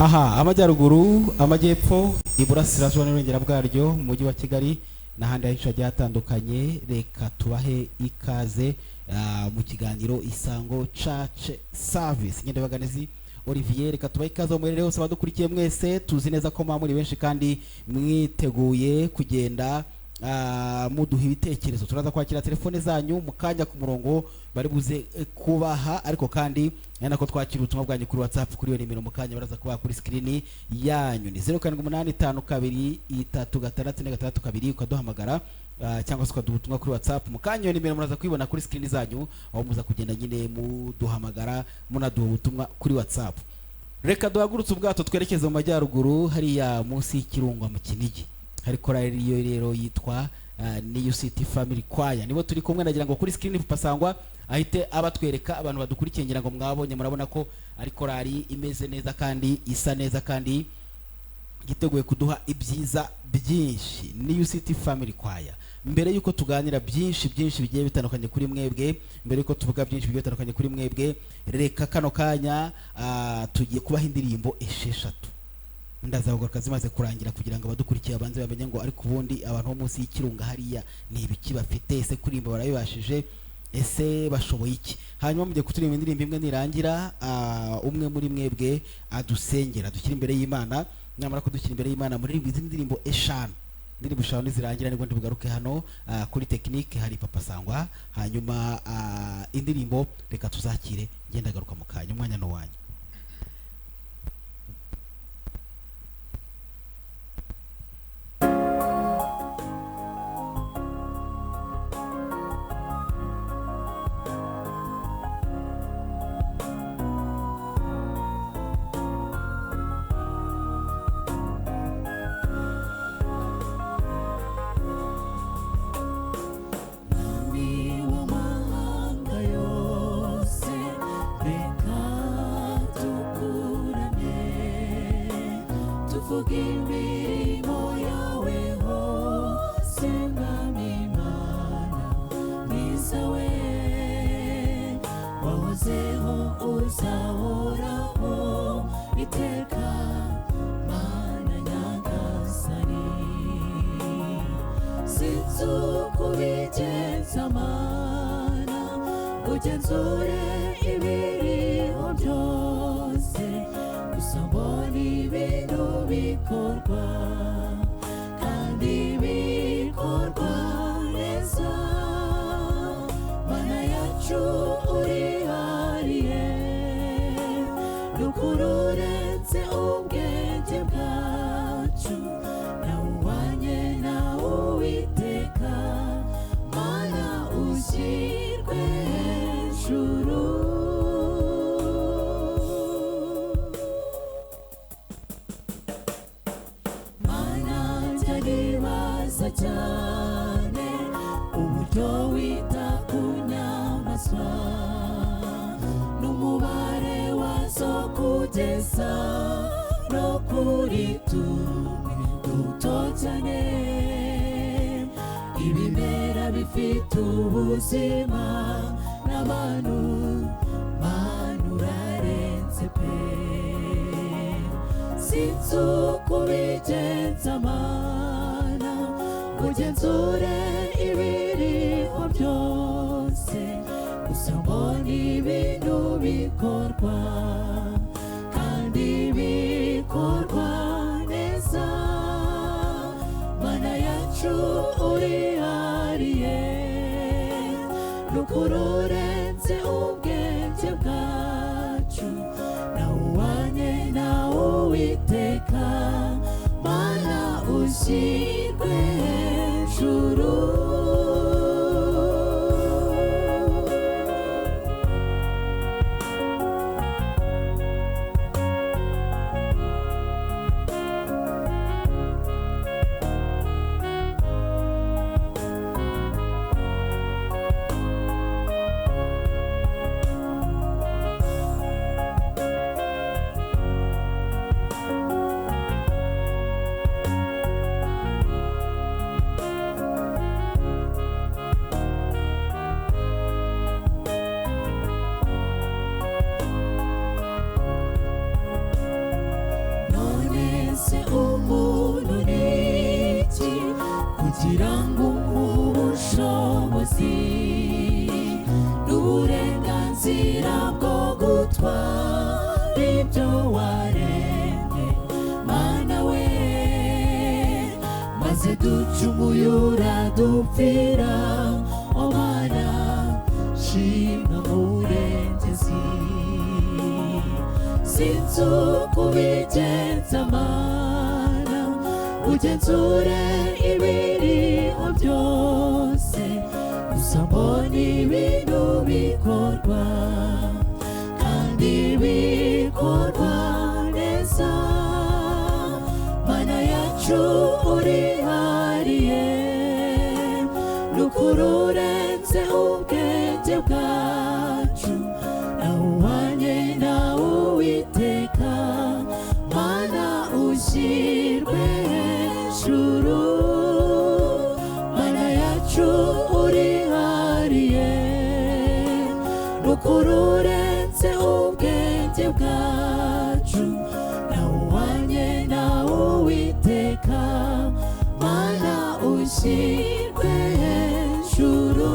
aha amajyaruguru amajyepfo iburasirazuba n'uburengera bwaryo mu mujyi wa Kigali n'ahandi henshi hagiye hatandukanye. Reka tubahe ikaze mu kiganiro Isango Church Service. Ngendebaganizi Olivier, reka tubahe ikaze mu rero hose badukurikiye mwese. Tuzi neza ko muri benshi kandi mwiteguye kugenda muduha ibitekerezo. Turaza kwakira telefone zanyu mu kanya ku murongo bari buze kubaha, ariko kandi nako twakira ubutumwa bwanyu kuri WhatsApp kuri iyo nimero mu kanya baraza kubaha kuri screen yanyu. Ni 0785236362 ukaduhamagara cyangwa se ukaduha ubutumwa kuri WhatsApp mu kanya. Iyo nimero muraza kuyibona kuri screen zanyu, aho muza kugenda nyine muduhamagara munaduha ubutumwa kuri WhatsApp. Reka duhagurutse ubwato twerekeze mu majyaruguru hariya munsi y'ikirunga mu Kinigi. Hari korali iyo rero yitwa New City Family Choir. Nibo turi kumwe, nagira ngo kuri screen Pasangwa ahite abatwereka abantu badukurikiye, ngira ngo mwabonye murabona ko ari korali imeze neza kandi isa neza kandi giteguye kuduha ibyiza byinshi. New City Family Choir. Mbere yuko tuganira byinshi bigiye bitandukanye kuri mwebwe, mbere yuko tuvuga byinshi bigiye bitandukanye kuri mwebwe, reka kano kanya tugiye kubaha indirimbo esheshatu ndazavuga zimaze kurangira kugira ngo abadukurikiye abanze bamenye ngo ariko ubundi abantu bo munsi y'ikirunga hariya ni ibiki bafite, ese kurimba barabibashije, ese bashoboye iki. Hanyuma mugiye kuturimba indirimbo imwe nirangira umwe muri mwebwe adusengera dushyira imbere y'Imana. Nyamara kudushyira imbere y'Imana muri izi ndirimbo eshanu, indirimbo eshanu nizirangira nibwo ndibugaruke hano kuri technique hari Papa Sangwa. Hanyuma indirimbo reka tuzakire, ngenda garuka mu kanya, umwanya no wanyu. imbabazi n'uburenganzira bwo gutwara ibyo waremye Mana we maze ducumuye uradupfira o Mana shimwa murengezi sinzi uko ubigenza Mana ugenzure ibiriho byose gusa mbona ibintu bikorwa kandi bikorwa neza Mana yacu urihariye n'ukuri urenze ubwenge bwacu nawe uhwanye nawe Uwiteka Mana ushyirwe hejuru Mana yacu urihariye n'ukuri urenze ubwenge bwacu nawe uhwanye nawe Uwiteka Mana ushyirwe hejuru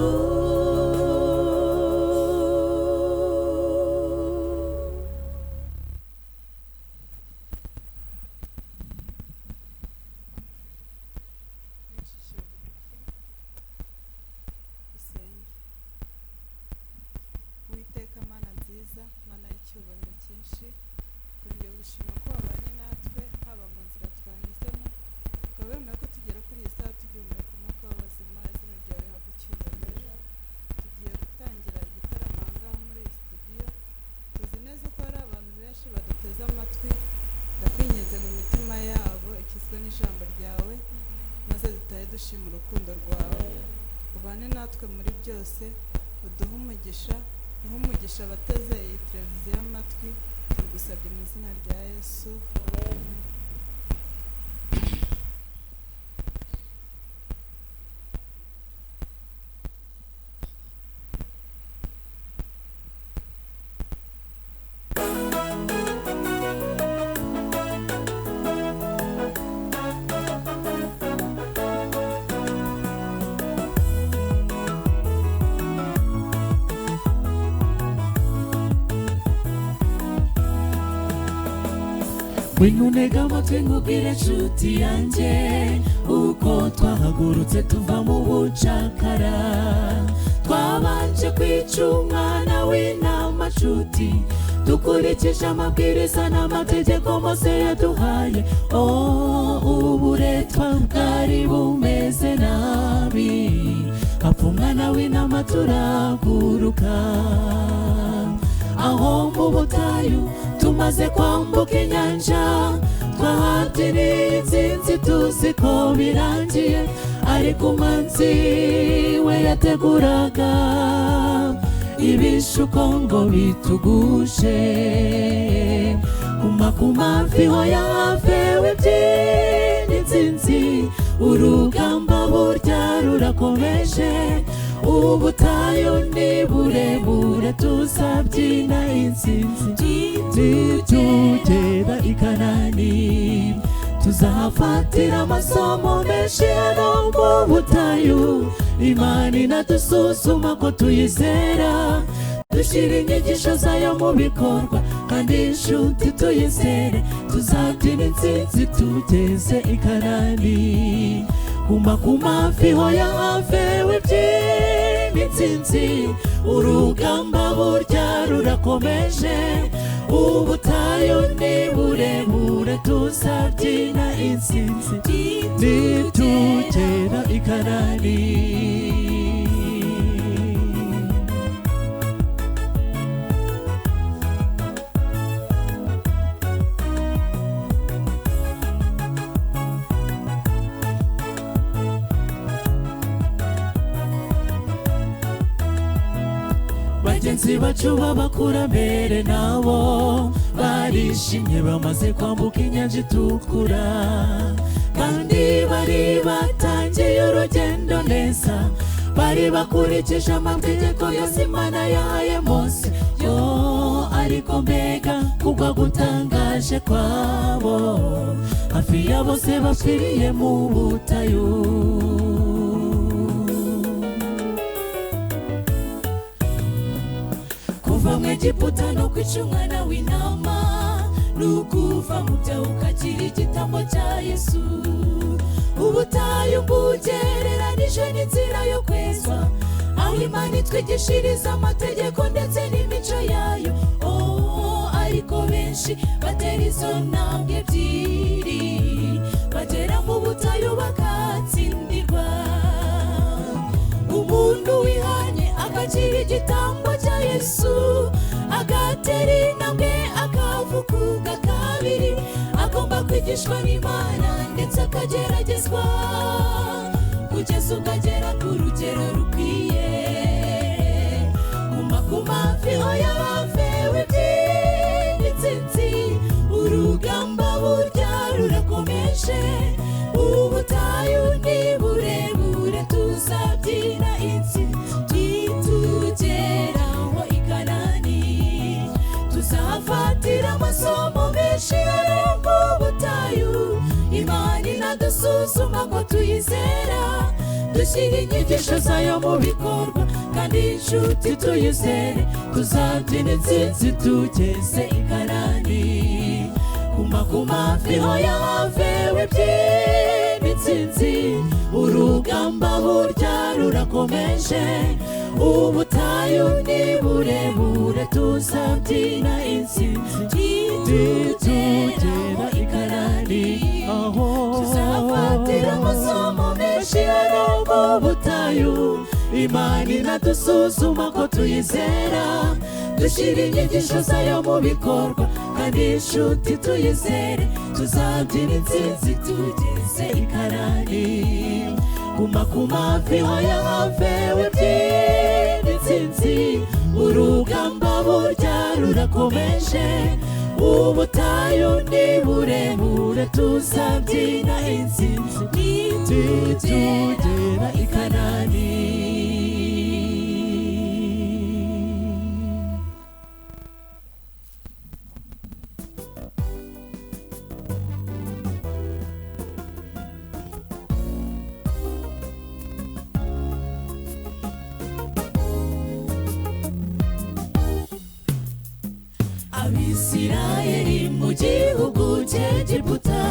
Uwiteka Mana nziza Mana y'icyubahiro cyinshi twongeye gushima ko wabanye natwe haba mu nzira twanyuzemo ukaba wemeye ko tugera kuri iyi saha tugihumeka umwuka w'abazima izina ryawe rihabwa icyubahiro tugiye gutangira igitaramo aha ngaha muri iyi studio tuzi neza ko hari abantu benshi baduteze amatwi ndakwinginze mu mitima yabo ikizwe n'ijambo ryawe maze dutahe dushima urukundo rwawe ubane natwe muri byose uduhe umugisha uha umugisha abateze iyi televiziyo y'amatwi tugusabye mu izina rya Yesu amen. winunega amatwi nkubwire nshuti yanjye uko twahagurutse tuva mu bucakara twabanje kwica umwana w'intama nshuti dukurikije amabwiriza n'amategeko Mose yaduhaye uburetwa bwari bumeze nabi hapfa umwana w'intama turaguruka aho mu butayu tumaze kwambuka inyanja twahatiriye intsinzi tuzi ko birangiye ariko umunsi we yateguraga ibishuko ngo bitugushe guma ku mavi hoya havewe by'intsinzi urugamba burya rurakomeje ubutayu ni burebure tuzabyina intsinzi tugera i Kanani tuzahafatira amasomo menshi hano mu butayu Imana inadusuzuma ko tuyizera dushyira inyigisho zayo mu bikorwa kandi inshuti tuyizere tuzabyina intsinzi tugeze i Kanani guma ku mavi hoya havewe by'intsinzi urugamba burya rurakomeje ubutayu ni burebure tuzabyina intsinzi nitugera i Kanani bagenzi bacu b'abakurambere nabo barishimye bamaze kwambuka inyanja itukura kandi bari batangiye urugendo neza bari bakurikije amategeko yose Imana yahaye Mose ariko mbega kugwa gutangaje kwabo hafi ya bose bapfiriye mu butayu Egiputa no kwica umwana w'intama nukuva mu byaha ukagira igitambo cya Yesu. Ubutayu bugereranije n'inzira yo kwezwa, aho Imana itwigishiriza amategeko ndetse n'imico yayo. Ariko benshi batera izo ntambwe ebyiri, bagera mu butayu bakatsindirwa. Umuntu wihanye akagira igitambo cya Yesu, agatera intambwe akavuka ubwa kabiri, agomba kwigishwa n'Imana ndetse akageragezwa kugeza ubwo agera ku rugero rukwiye. Guma ku mavi oya bavewe by'intsinzi, urugamba burya rurakomeje. Ubutayu ni burebure tuzabyina intsinzi, tugeraho i Kanani tuzahafatira amasomo menshi ariko ubutayu. Imana inadusuzuma ko tuyizera, dushyira inyigisho zayo mu bikorwa, kandi inshuti tuyizere tuzabyina intsinzi tugeze i Kanani. Guma ku mavi hoya havewe by'intsinzi, urugamba burya rurakomeje. Ubutayu ni burebure tuzabyina intsinzi, tugera i Kanani. Tuzafatira amasomo menshi ariko ubutayu. Imana inadusuzuma ko tuyizera, dushyira inyigisho zayo mu bikorwa, kandi inshuti tuyizere tuzabyina intsinzi tugeze i Kanani. Guma ku mavi hoya havewe by'intsinzi, urugamba burya rurakomeje. Ubutayu ni burebure tuzabyina intsinzi, tugera i Kanani. Abisirayeli mu gihugu cy'Egiputa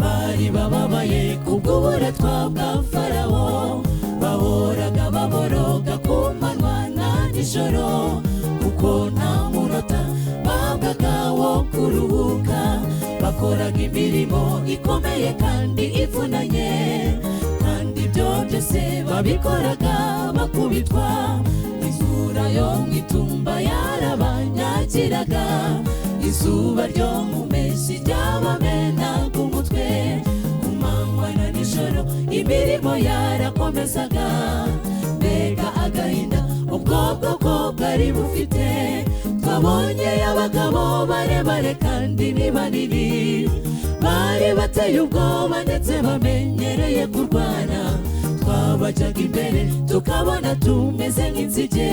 bari bababaye kubw'uburetwa bwa Farawo, bahoraga baboroga ku manywa na nijoro, kuko nta munota babwaga wo kuruhuka. Bakoraga imirimo ikomeye kandi ivunanye, kandi ibyo byose babikoraga bakubitwa. Imvura yo mu itumba yarabanyagiraga, izuba ryo mu mpeshyi ryabamenaga umutwe. Ku manywa na nijoro imirimo yarakomezaga, mbega agahinda ubwo bwoko bwari bufite. Twabonye abagabo barebare kandi ni banini, bari bateye ubwoba ndetse bamenyereye kurwana. Twabajyaga imbere tukabona tumeze nk'inzige,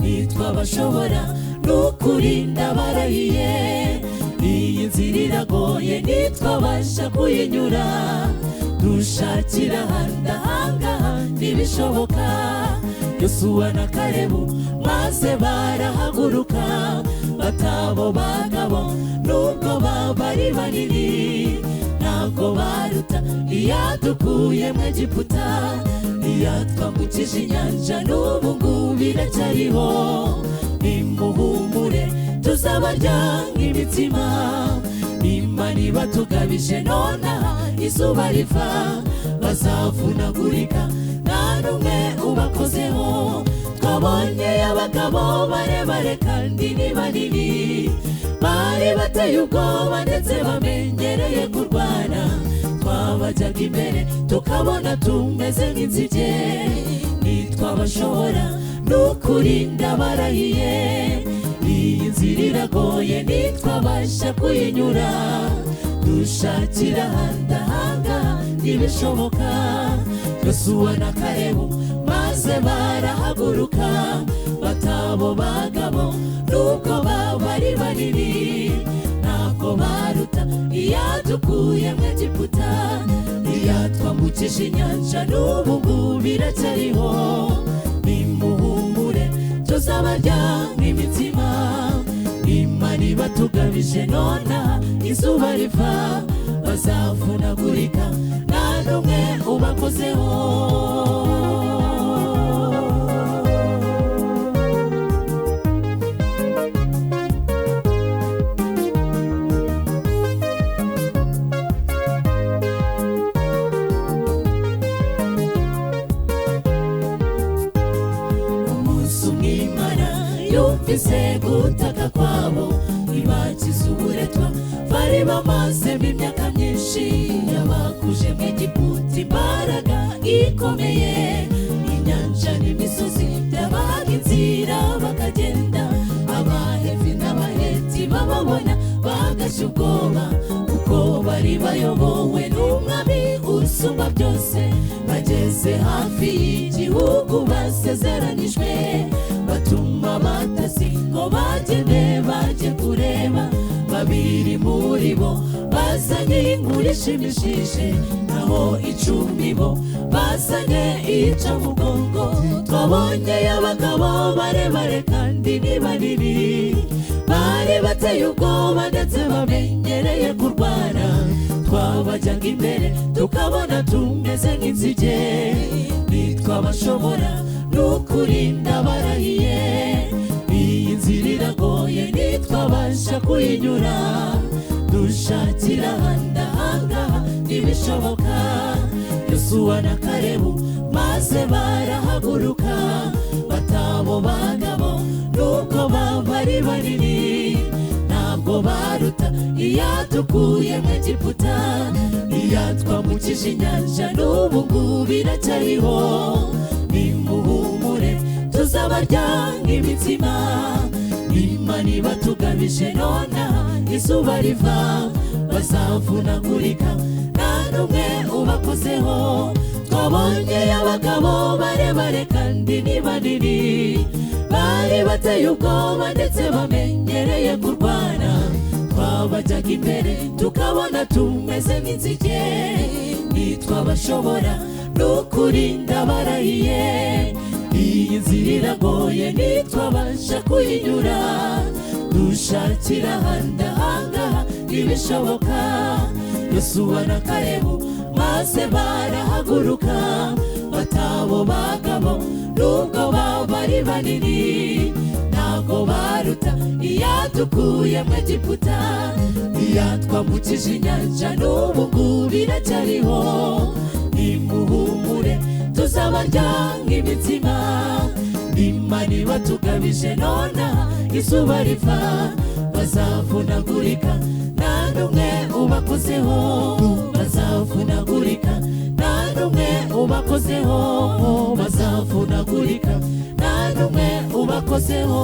ntitwabashobora n'ukuri ndabarahiye. Iyi nzira iragoye ntitwabasha kuyinyura, dushakira ahandi ahangaha ntibishoboka. Yosuwa na Kalebu maze barahaguruka, batabo bagabo nubwo bari banini, ntabwo baruta iyadukuye mu Egiputa. Iyatwambukije inyanja n'ubu ngubu iracyariho. Nimuhumure tuzabarya nk'imitsima, Imana ibatugabije nonaha izuba riva. Bazavunagurika nta n'umwe ubakozeho. Twabonye abagabo barebare kandi ni banini, bari bateye ubwoba ndetse bamenyereye kurwana. Twabajyaga imbere tukabona tumeze nk'inzige, ntitwabashobora n'ukuri ndabarahiye. Iyi nzira iragoye ntitwabasha kuyinyura, dushakira ahandi ahangaha ntibishoboka. Yosuwa na Kalebu maze barahaguruka, batabo bagabo nubwo bari banini, ntabwo baruta iyadukuye mu Egiputa. Iyatwambukije inyanja n'ubu ngubu iracyariho. Nimuhumure tuzabarya nk'imitsima, tukabije nona izuba riva bazavunagurika nta n'umwe ubakozeho yumvise gutaka kwabo ibakiza uburetwa bari bamazemo imyaka myinshi yabakuje mu Egiputa imbaraga ikomeye inyanja n'imisozi byabahaga inzira bakagenda abahevi n'abaheti bababona bagashya ubwoba kuko bari bayobowe n'umwami usumba byose bageze hafi y'igihugu basezeranijwe batuma batasi ngo bagende bajye kureba babiri muri bo bazanye inkuru ishimishije naho 10 bo bazanye icamugongo twabonye abagabo barebare kandi ni banini bari bateye ubwoba ndetse bamenyereye kurwana twabajyaga imbere tukabona tumeze nk'inzige nitwabashobora nukurinda barahiye iyi nzira iragoye nitwabasha kuyinyura dushakira handahanga ntibishoboka Yosuwa na Kalebu maze barahaguruka batabo bagabo nuko bari banini ntabwo baruta iyadukuye mu Egiputa iyatwambukije inyanja n'ubu ngubu biracyariho nimuhumure tuzabarya nk'imitsima Imana ibatugabije nona izuba riva bazavunagurika nta n'umwe ubakozeho twabonye abagabo barebare kandi ni banini bari bateye ubwoba ndetse bamenyereye kurwana twabajyaga imbere tukabona tumeze nk'inzige nitwabashobora nukurinda barahiye iyi nzira iragoye nitwabasha kuyinyura dushakira handahanga ntibishoboka Yosuwa na Kalebu maze barahaguruka batabo bagabo nubwo bari banini ntabwo baruta iyadukuye mu Egiputa iyatwambukije inyanja n'ubu ngubu biracyariho nimuhumure tuzabarya nk'imitsima Imana ibatugabije nona izuba riva bazavunagurika nta n'umwe ubakozeho bazavunagurika nta n'umwe ubakozeho bazavunagurika nta n'umwe ubakozeho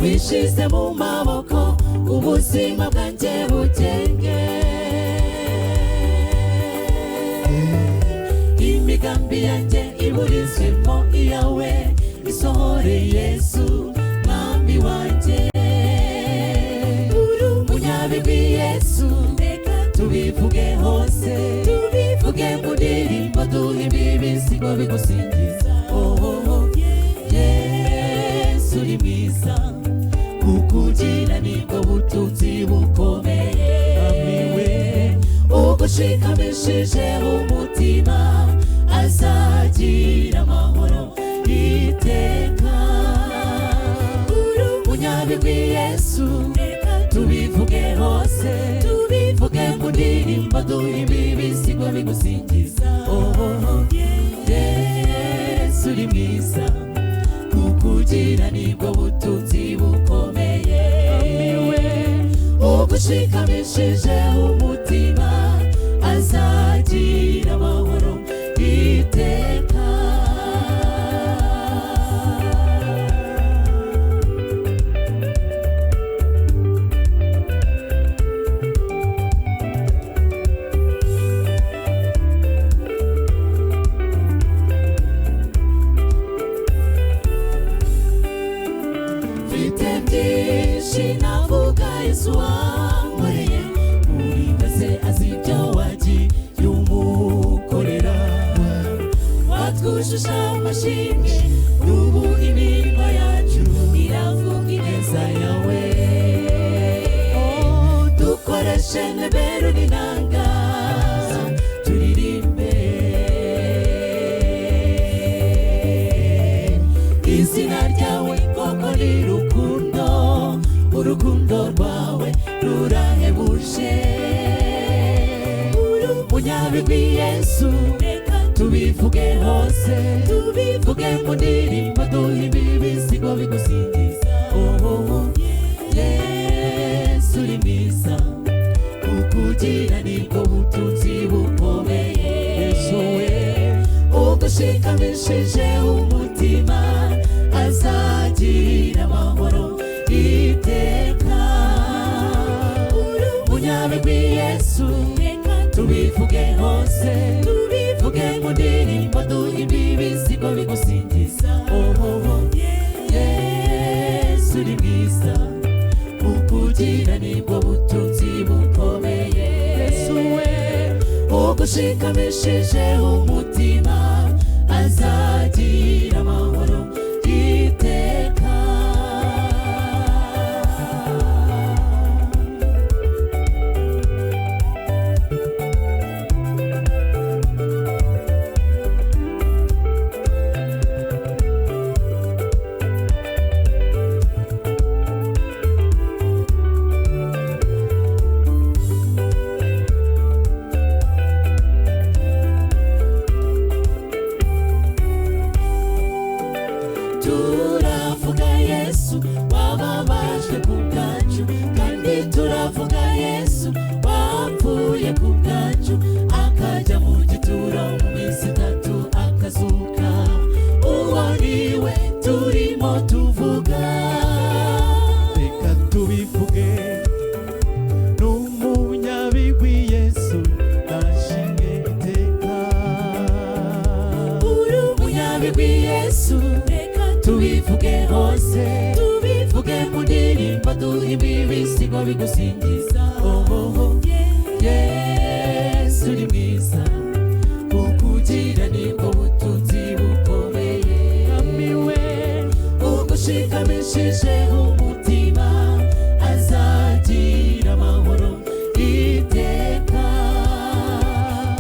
wishize mu maboko ubuzima bwanjye bugenge imigambi yanjye iburizwemo iyawe isohore Yesu mwami wanjye uri umunyabigwi Yesu reka tubivuge hose tubivuge mu ndirimbo duhimba ibisigo bigusingiza Yesu uri mwiza kukugira nibwo butunzi bukomeye amiwe ugushikamishije umutima azagira amahoro iteka uri umunyabigwi Yesu reka tubivuge hose tubivuge mu ndirimbo duhimba ibisigo bigusingiza Yesu uri mwiza kukugira nibwo butunzi bukomeye amiwe ugushikamishije umutima azagira amahoro iteka. Mfite byinshi navuga Yesu wankoreye, buri wese azi ibyo wagiye umukorera. Watwujuje amashimwe, n'ubu imirimo yacu iravuga ineza yawe. Dukoreshe nebero n'inanga turirimbe izina ryawe, koko ni rukundo, urukundo rwawe rurahebuje. Munyabigwi Yesu, reka tubivuge hose, tubivuge mu ndirimbo, duhimbe ibisigo bigusingiza. Oh, Yesu uri mwiza, ukugira nibwo butunzi bukomeye. Yesu we, ugushikamishije umutima azagira amahoro iteka. Munyabigwi Yesu, reka tubivuge hose, tubivuge mu ndirimbo, duhimbe ibisigo bigusingiza. Oh, Yesu uri mwiza, ukugira nibwo butunzi bukomeye. Yesu we, ugushikamishije umutima azagira amahoro iteka. Turavuga Yesu wababajwe ku bwacu, kandi turavuga Yesu wapfuye ku bwacu, akajya mu gituro mu minsi itatu akazuka. Uwo niwe turimo tuvuga. Reka tubivuge, n'umunyabigwi Yesu nashimwe iteka. Uri umunyabigwi Yesu, reka tubivuge hose, tubivuge mu ndirimbo, duhimbe ibisigo bigusingiza. Oh, Yesu uri mwiza, ukugira nibwo butunzi bukomeye. Mwami we, ugushikamishije umutima azagira amahoro iteka.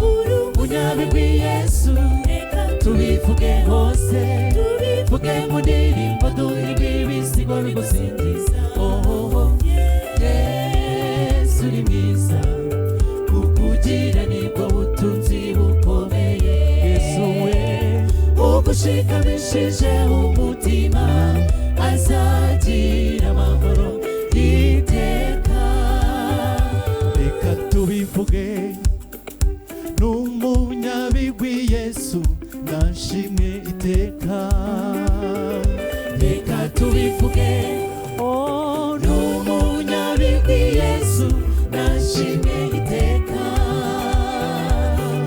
Uri umunyabigwi Yesu, reka tubivuge hose, tubivuge mu ndirimbo, duhimbe ibisigo bigusingiza. Oh, Yesu uri mwiza, ukugira nibwo butunzi bukomeye. Yesu we, ugushikamishije umutima azagira amahoro iteka. Reka tubivuge, n'umunyabigwi Yesu nashimwe iteka. Reka tubivuge, oh, n'umunyabigwi Yesu nashimwe iteka.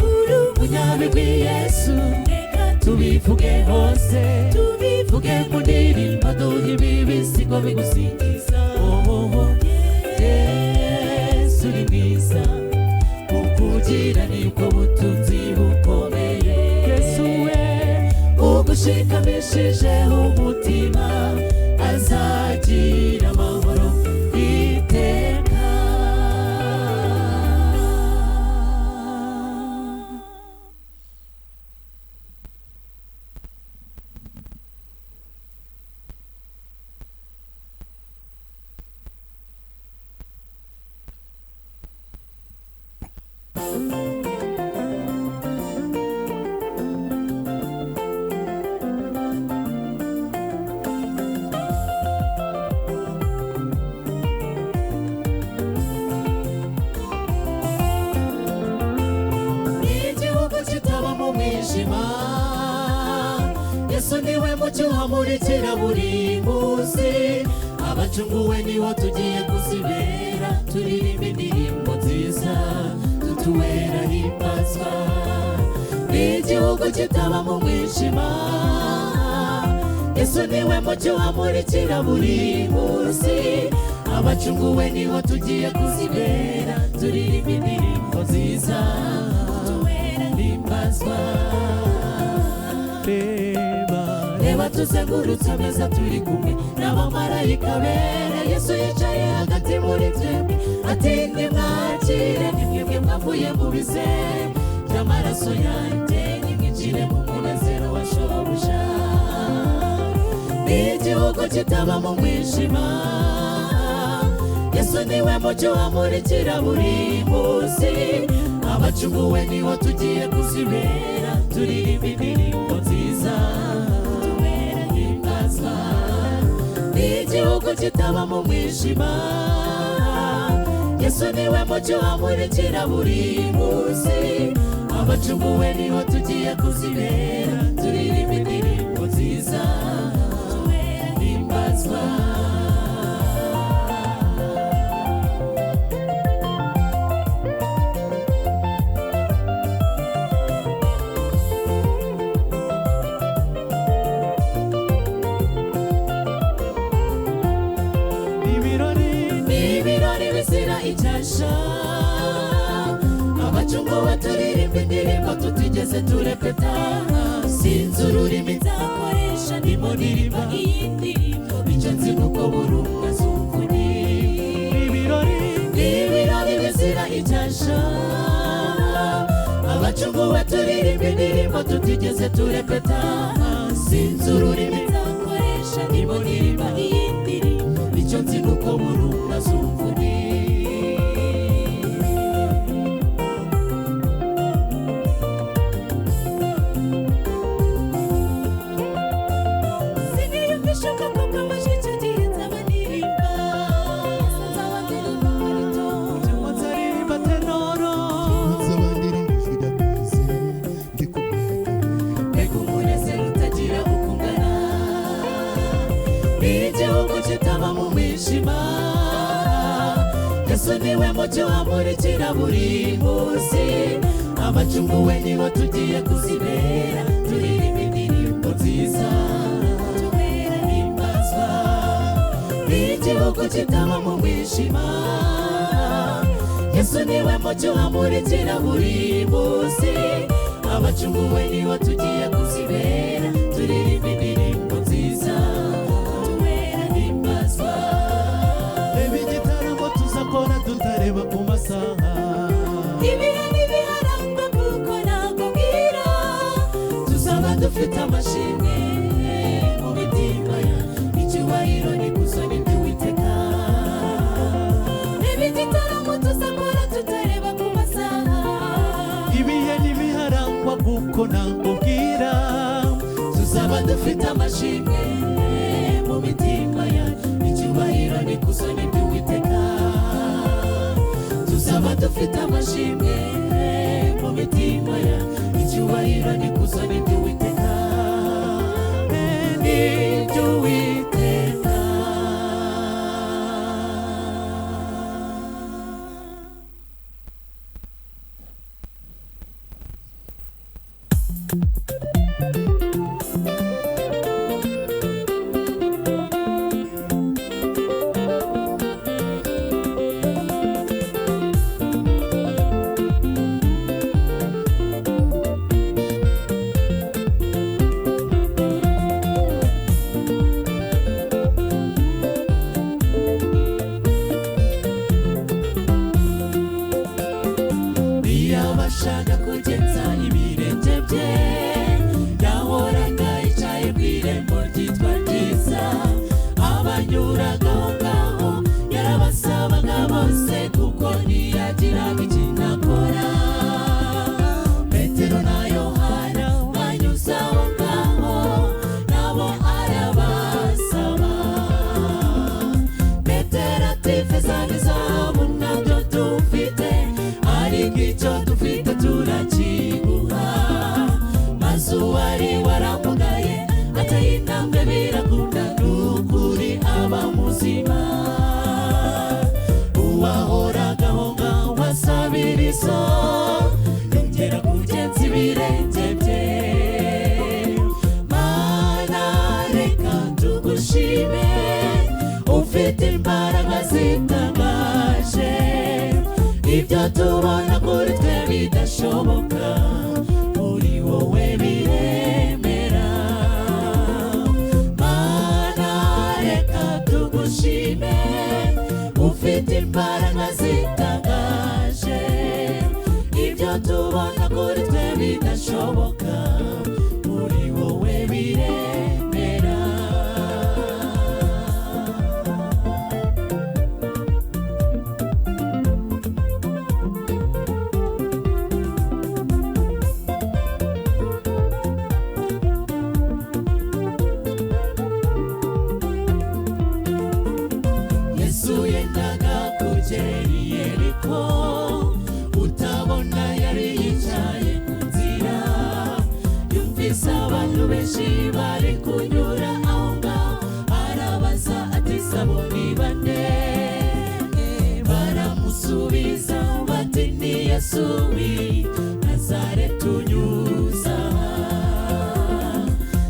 Uri umunyabigwi Yesu, reka tubivuge hose, tubivuge mu ndirimbo, duhimbe ibisigo bigusingiza. Oh, Yesu uri mwiza, ukugira nibwo butunzi bukomeye. Yesu we, ugushikamishije umutima azagira amahoro iteka. Yesu niwe mucyo hamurikira buri munsi abacunguwe niho tugiye kuzibera turirimba indirimbo nziza tutuwera himbazwa n'igihugu kitaba mu mwijima Yesu niwe mucyo hamurikira buri munsi abacunguwe niho tugiye kuzibera turirimba indirimbo nziza tutuwera himbazwa Reba tuzengurutse ameza turi kumwe n'abamarayika bera Yesu yicaye hagati muri twebwe ati nimwakire nimwebwe mwavuye mu bize by'amaraso yanjye nimwinjire mu munezero wa shobuja n'igihugu kitaba mu mwijima Yesu niwe mucyo hamurikira buri munsi abacunguwe niho tugiye kuzibera turirimba indirimbo nziza tubera himbazwa n'igihugu kitaba mu mwijima Yesu niwe mucyo hamurikira buri munsi abacunguwe niho tugiye kuzibera turirimba indirimbo nziza tubera himbazwa icyasha abacunguwe turirimba indirimbo tutigeze turepeta sinzi ururimi nzakoresha ndimo ndirimba iyi ndirimbo icyo nzi nuko buri umwe azumva n'ibirori bizira icyasha abacunguwe turirimba indirimbo tutigeze turepeta sinzi ururimi nzakoresha ndimo ndirimba iyi ndirimbo icyo nzi nuko buri umwe azumva Yesu niwe mucyo hamurikira buri munsi abacunguwe niho tugiye kuzibera turirimba indirimbo nziza tubera himbazwa n'igihugu kitaba mu mwijima Yesu niwe mucyo hamurikira buri munsi abacunguwe niho tugiye kuzibera turirimba indirimbo nziza tubera himbazwa kora tutareba ku masaha ibihe ntibiharangwa kuko nakubwira tuzaba dufite amashimwe mu mitima ya icyubahiro n'ikuzo n'iby'Uwiteka n'ibigitaramo tuzakora tutareba ku masaha ibihe ntibiharangwa kuko nakubwira tuzaba dufite amashimwe mu mitima ya icyubahiro n'ikuzo n'iby'Uwiteka tuzaba dufite amashimwe mu mitima ya icyubahiro n'ikuzo n'iby'Uwiteka n'iby'Uwiteka yabashaga kugenza ibirenge bye yahoraga yicaye ku irembo ryitwa ryiza abanyuraga aho ngaho yarabasabaga bose kuko ntiyagiraga ikintu akora Petero na Yohana banyuze aho ngaho nabo arabasaba Petero ati feza n'izahabu nabyo dufite ariko icyo dufite turakiguha maze uwari waramugaye ubuzima uwahoragaho ngaho asabiriza yongera kugenza ibirenge bye mana reka tugushime ufite imbaraga zitangaje ibyo tubona kuri twe bidashoboka muri wowe biremera mana reka tugushime ufite imbaraga zitangaje ibyo tubona kuri twe bidashoboka muri wowe biremera abantu benshi bari kunyura aho ngaho arabaza ati sabo ni bande baramusubiza bati ni Yesu w'i Nazareti unyuza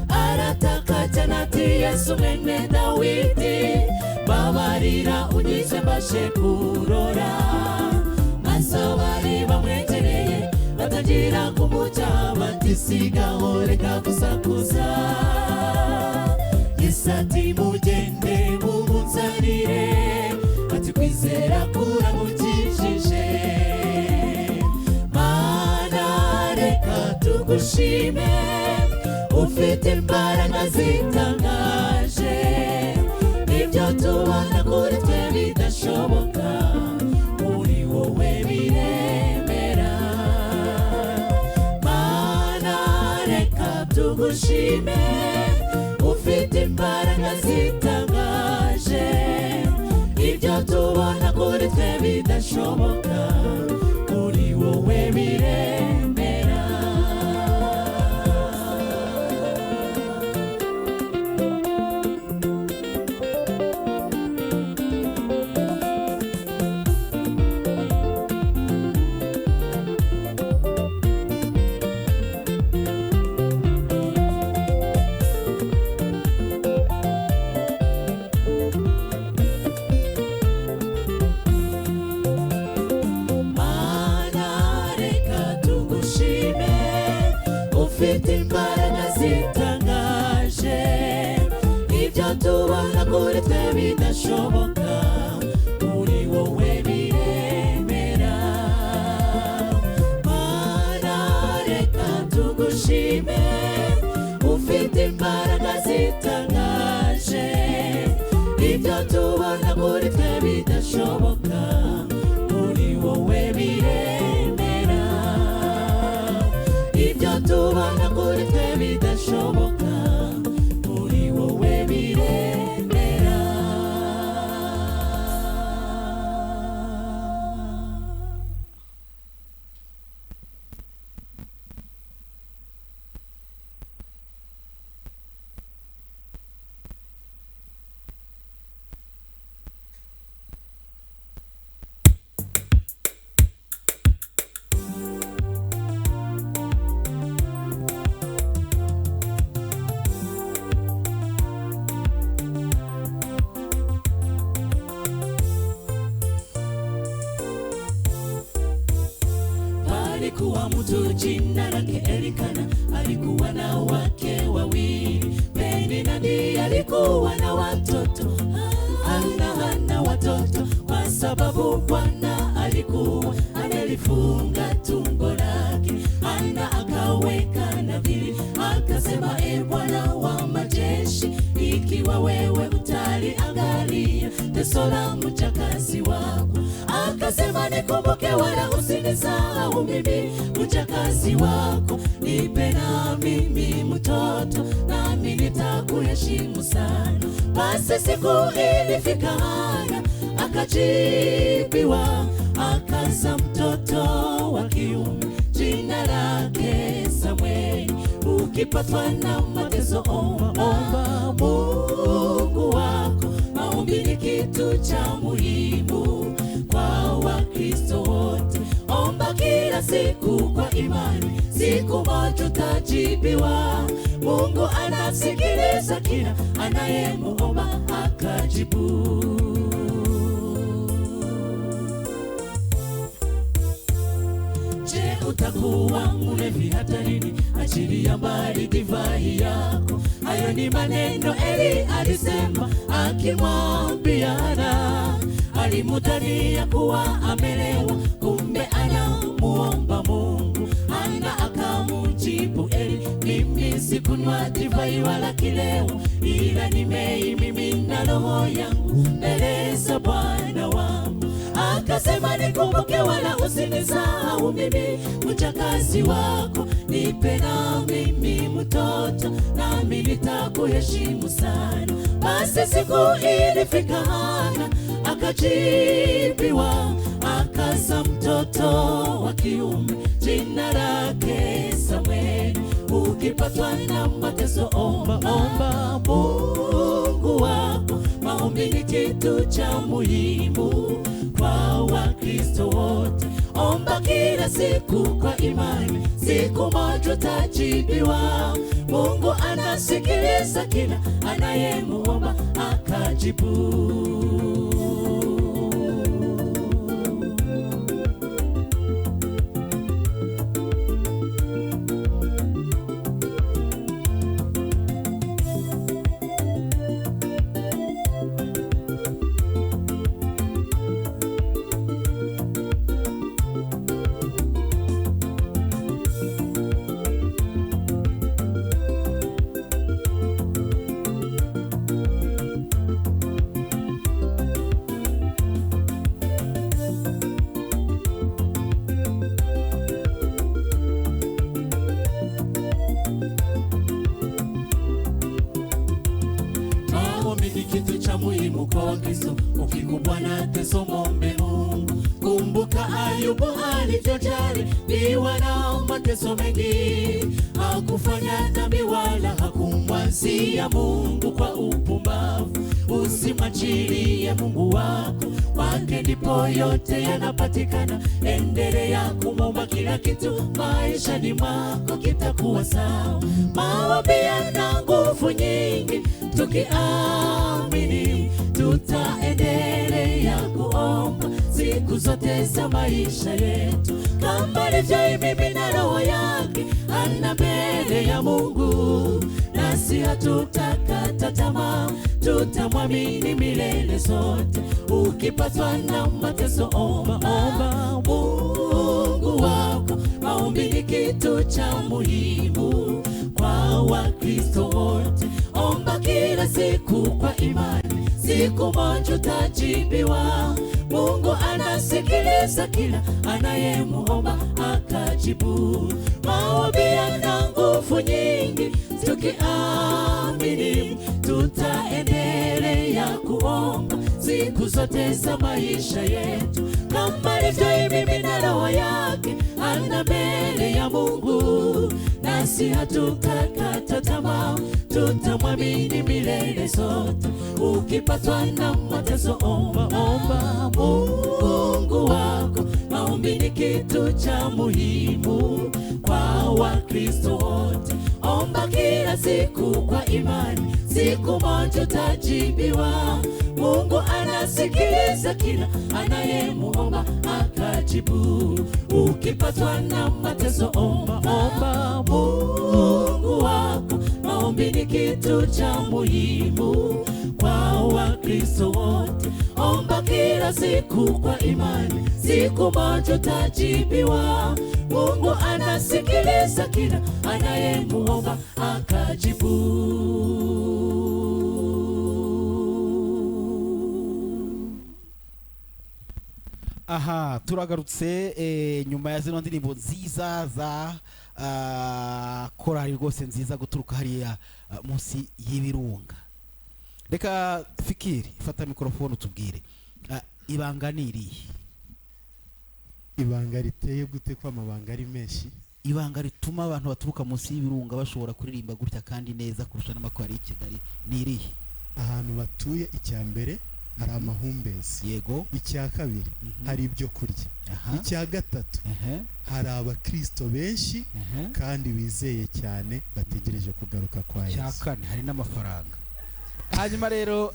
arataka cyane ati Yesu mwene Dawidi babarira unyize mbashe kurora maze bari bamwegereye batagira kumuca bati sigaho reka gusakuza Yesu ati mugende mumunzanire ati kwizera kuramukijije mana reka tugushime ufite imbaraga zitangaje ibyo tubona kuri twe bidashoboka muri wowe biremera tugushime ufite imbaraga zitangaje ibyo tubona kuri twe bidashoboka muri wowe biremera ufite imbaraga zitangaje ibyo tubona kuri twe bidashoboka muri wowe biremera mana reka tugushime ufite imbaraga zitangaje ibyo tubona kuri twe bidashoboka muri wowe biremera ibyo tubona kuri twe bidashoboka muri wowe biremera alikuwa mtu jina lake Elikana, alikuwa na wake wawili. Penina alikuwa na watoto, hana watoto, kwa sababu Bwana alikuwa amelifunga tumbo lake. Hana akaweka nadhiri, akasema e Bwana wa majeshi, ikiwa wewe utaliangalia teso la mchakazi wako, akasema nikumbuke wala usinisahau mimi mchakazi wako, nipe na mimi mtoto nami nitakuheshimu sana. Basi siku ilifika Hana akajibiwa, akaza mtoto wa kiume jina lake Samueli. Ukipatwa na mateso omba Mungu wako, Maombi ni kitu cha muhimu kwa Wakristo wote. Omba kila siku kwa imani, siku moja utajibiwa. Mungu anasikiliza kila anayemuomba akajibu. Je, utakuwa mlevi hatarini? Achilia mbali divai yako. Hayo ni maneno Eli alisema akimwambia Hana. Alimudhania kuwa amelewa, kumbe anamuomba Mungu. Hana akamujibu Eli, mimi sikunywa divai wala kileo, ila nimeimimina roho yangu mbele za Bwana wangu. Akasema nikumbuke wala usinisahau mimi mjakazi wako. Nipe na mimi mtoto, nami nitakuheshimu sana. Basi siku ilifika, Hana akajibiwa, akazaa mtoto wa kiume, jina lake Samueli. Ukipatwa na mateso, omba Mungu wako. Maombi ni kitu cha muhimu kwa Wakristo wote. Omba kila siku kwa imani, siku moja utajibiwa. Mungu anasikiliza kila anayemuomba akajibu. Kitu cha muhimu kwa Wakristo, ukikumbwa na teso muombe Mungu. Kumbuka Ayubu alivyojaribiwa na mateso mengi, hakufanya dhambi wala hakumwazia Mungu kwa upumbavu. Usimwachilie Mungu wako, kwake ndipo yote yanapatikana. Endelea kumwomba kila kitu maishani mwako kitakuwa sawa. Maombi yana nguvu nyingi, tukiamini tutaendelea kuomba siku zote za maisha yetu. Kama alivyoimimina roho yake Hana mbele ya Mungu, nasi hatutakata tamaa, tutamwamini milele zote. Ukipatwa na mateso, omba Mungu wako. Maombi ni kitu cha muhimu kwa Wakristo wote. Omba kila siku kwa imani, siku moja utajibiwa. Mungu anasikiliza kila anayemuomba akajibu. Maombi yana nguvu nyingi, tukiamini tutaendelea kuomba siku zote za maisha yetu. Kama alivyoimimina roho yake Hana mbele ya Mungu, nasi hatutakata tamaa, tutamwamini milele zote. Ukipatwa na mateso, omba Mungu wako. Maombi ni kitu cha muhimu kwa Wakristo wote. Omba kila siku kwa imani, siku moja utajibiwa. Mungu anasikiliza kila anayemuomba akajibu. Ukipatwa na mateso, omba Mungu wako. Maombi ni kitu cha muhimu kwa Wakristo wote. Omba kila siku kwa imani, siku moja utajibiwa. Mungu anasikiliza kila anayemuomba akajibu. Aha, turagarutse nyuma ya zino ndirimbo nziza za korali rwose nziza guturuka hariya munsi y'ibirunga. Reka Fikiri fata mikrofone utubwire ibanga niriye. Ibanga riteye gute kwa mabanga ari menshi? Ibanga rituma abantu baturuka munsi y'ibirunga bashobora kuririmba gutya kandi neza kurusha n'amakwari y'Kigali niriye. Ahantu batuye icyambere hari amahumbezi. yego Icya kabiri hari ibyo kurya. aha Icya gatatu hari abakristo benshi kandi bizeye cyane bategereje kugaruka kwa icya Yesu. kane hari n'amafaranga. Hanyuma rero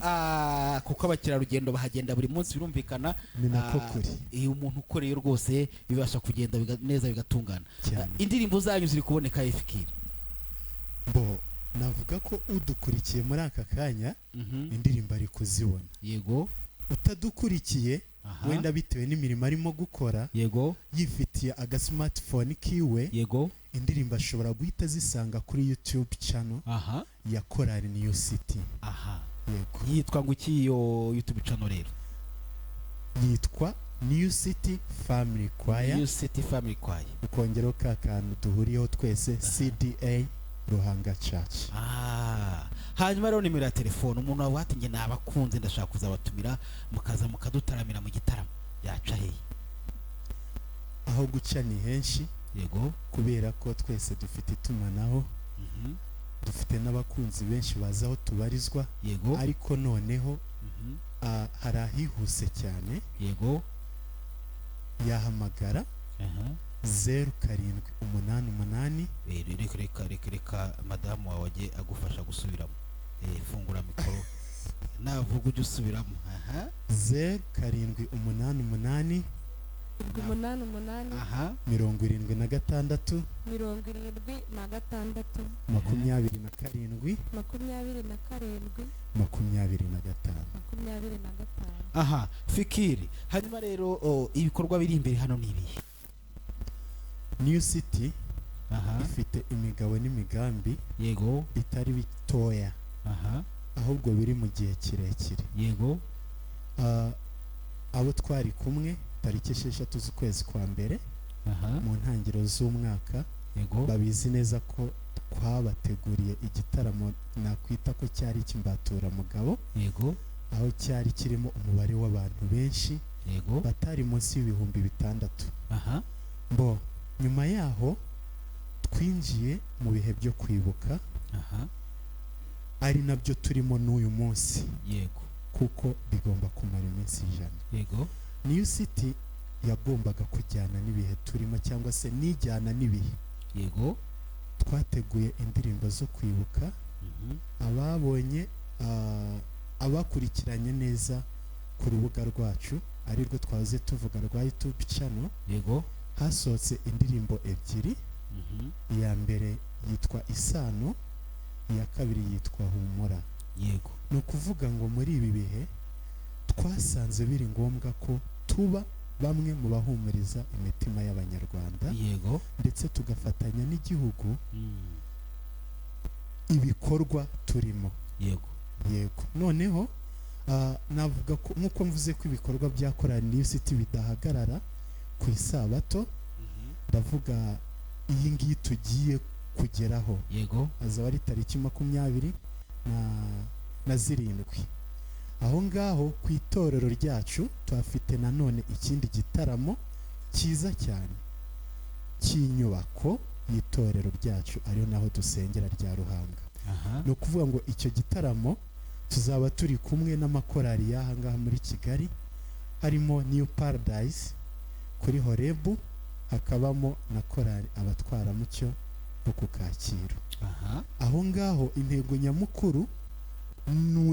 kuko abakerarugendo bahagenda buri munsi birumvikana, Ni nako kuri. iyo umuntu ukoreye rwose bibasha kugenda neza bigatungana. Cyane. Indirimbo zanyu ziri kuboneka Fikiri? Bo navuga ko udukurikiye muri aka kanya indirimbo ari kuzibona. yego Utadukurikiye aha wenda bitewe n'imirimo arimo gukora yego yifitiye aga smartphone kiwe, yego indirimbo ashobora guhita zisanga kuri YouTube channel aha ya Korali New City. aha Yego. yitwa ngo iki iyo YouTube channel rero? Yitwa New City Family Choir. New City Family Choir. Ukongeraho ka kantu duhuriyeho twese CDA Ruhanga Church. Hanyuma rero nimero ya telefone umuntu wawe ati nge nabakunze ndashaka kuzabatumira mukaza mukadutaramira mu gitaramo yaca hehe? Aho guca ni henshi yego kubera ko twese dufite itumanaho, dufite n'abakunzi benshi baza aho tubarizwa, yego ariko noneho hari ahihuse cyane. yego yahamagara 0788 reka madamu wawe ajye agufasha gusubiramo. Fungura mikoro navuga ujye usubiramo. 0788 aha 76 76 27 25. aha Fikiri. Hanyuma rero ibikorwa biri imbere hano ni ibihe? New City aha ifite imigabo n'imigambi yego bitari bitoya, aha ahubwo biri mu gihe kirekire. yego abo twari kumwe tariki 6 z'ukwezi kwa mbere aha mu ntangiriro z'umwaka yego babizi neza ko twabateguriye igitaramo nakwita ko cyari ikimbatura mugabo, yego aho cyari kirimo umubare w'abantu benshi yego batari munsi y'ibihumbi 6. aha Bo nyuma yaho twinjiye mu bihe byo kwibuka, aha ari nabyo turimo n'uyu munsi yego kuko bigomba kumara iminsi 100. yego New City yagombaga kujyana n'ibihe turimo cyangwa se nijyana n'ibihe. yego Twateguye indirimbo zo kwibuka. Ababonye abakurikiranye neza ku rubuga rwacu arirwo twaze tuvuga rwa YouTube channel, yego hasohotse indirimbo ebyiri. Iya mbere yitwa Isano, iya kabiri yitwa Humura. yego Ni ukuvuga ngo muri ibi bihe twasanze biri ngombwa ko tuba bamwe mu bahumuriza imitima y'Abanyarwanda, yego ndetse tugafatanya n'igihugu ibikorwa turimo. yego Yego. Noneho navuga ko nkuko mvuze ko ibikorwa bya Korali New City bidahagarara ku isabato, ndavuga iyi ngiyi tugiye kugeraho yego azaba ari tariki 27. Aho ngaho ku itorero ryacu tuhafite nanone ikindi gitaramo cyiza cyane cy'inyubako y'itorero ryacu, ariyo naho dusengera rya Ruhanga. Ni ukuvuga ngo icyo gitaramo tuzaba turi kumwe n'amakorali y'aha ngaha muri Kigali, harimo New Paradise kuri Horebu, hakabamo na korali Abatwaramucyo bo ku Kacyiru. Aho ngaho intego nyamukuru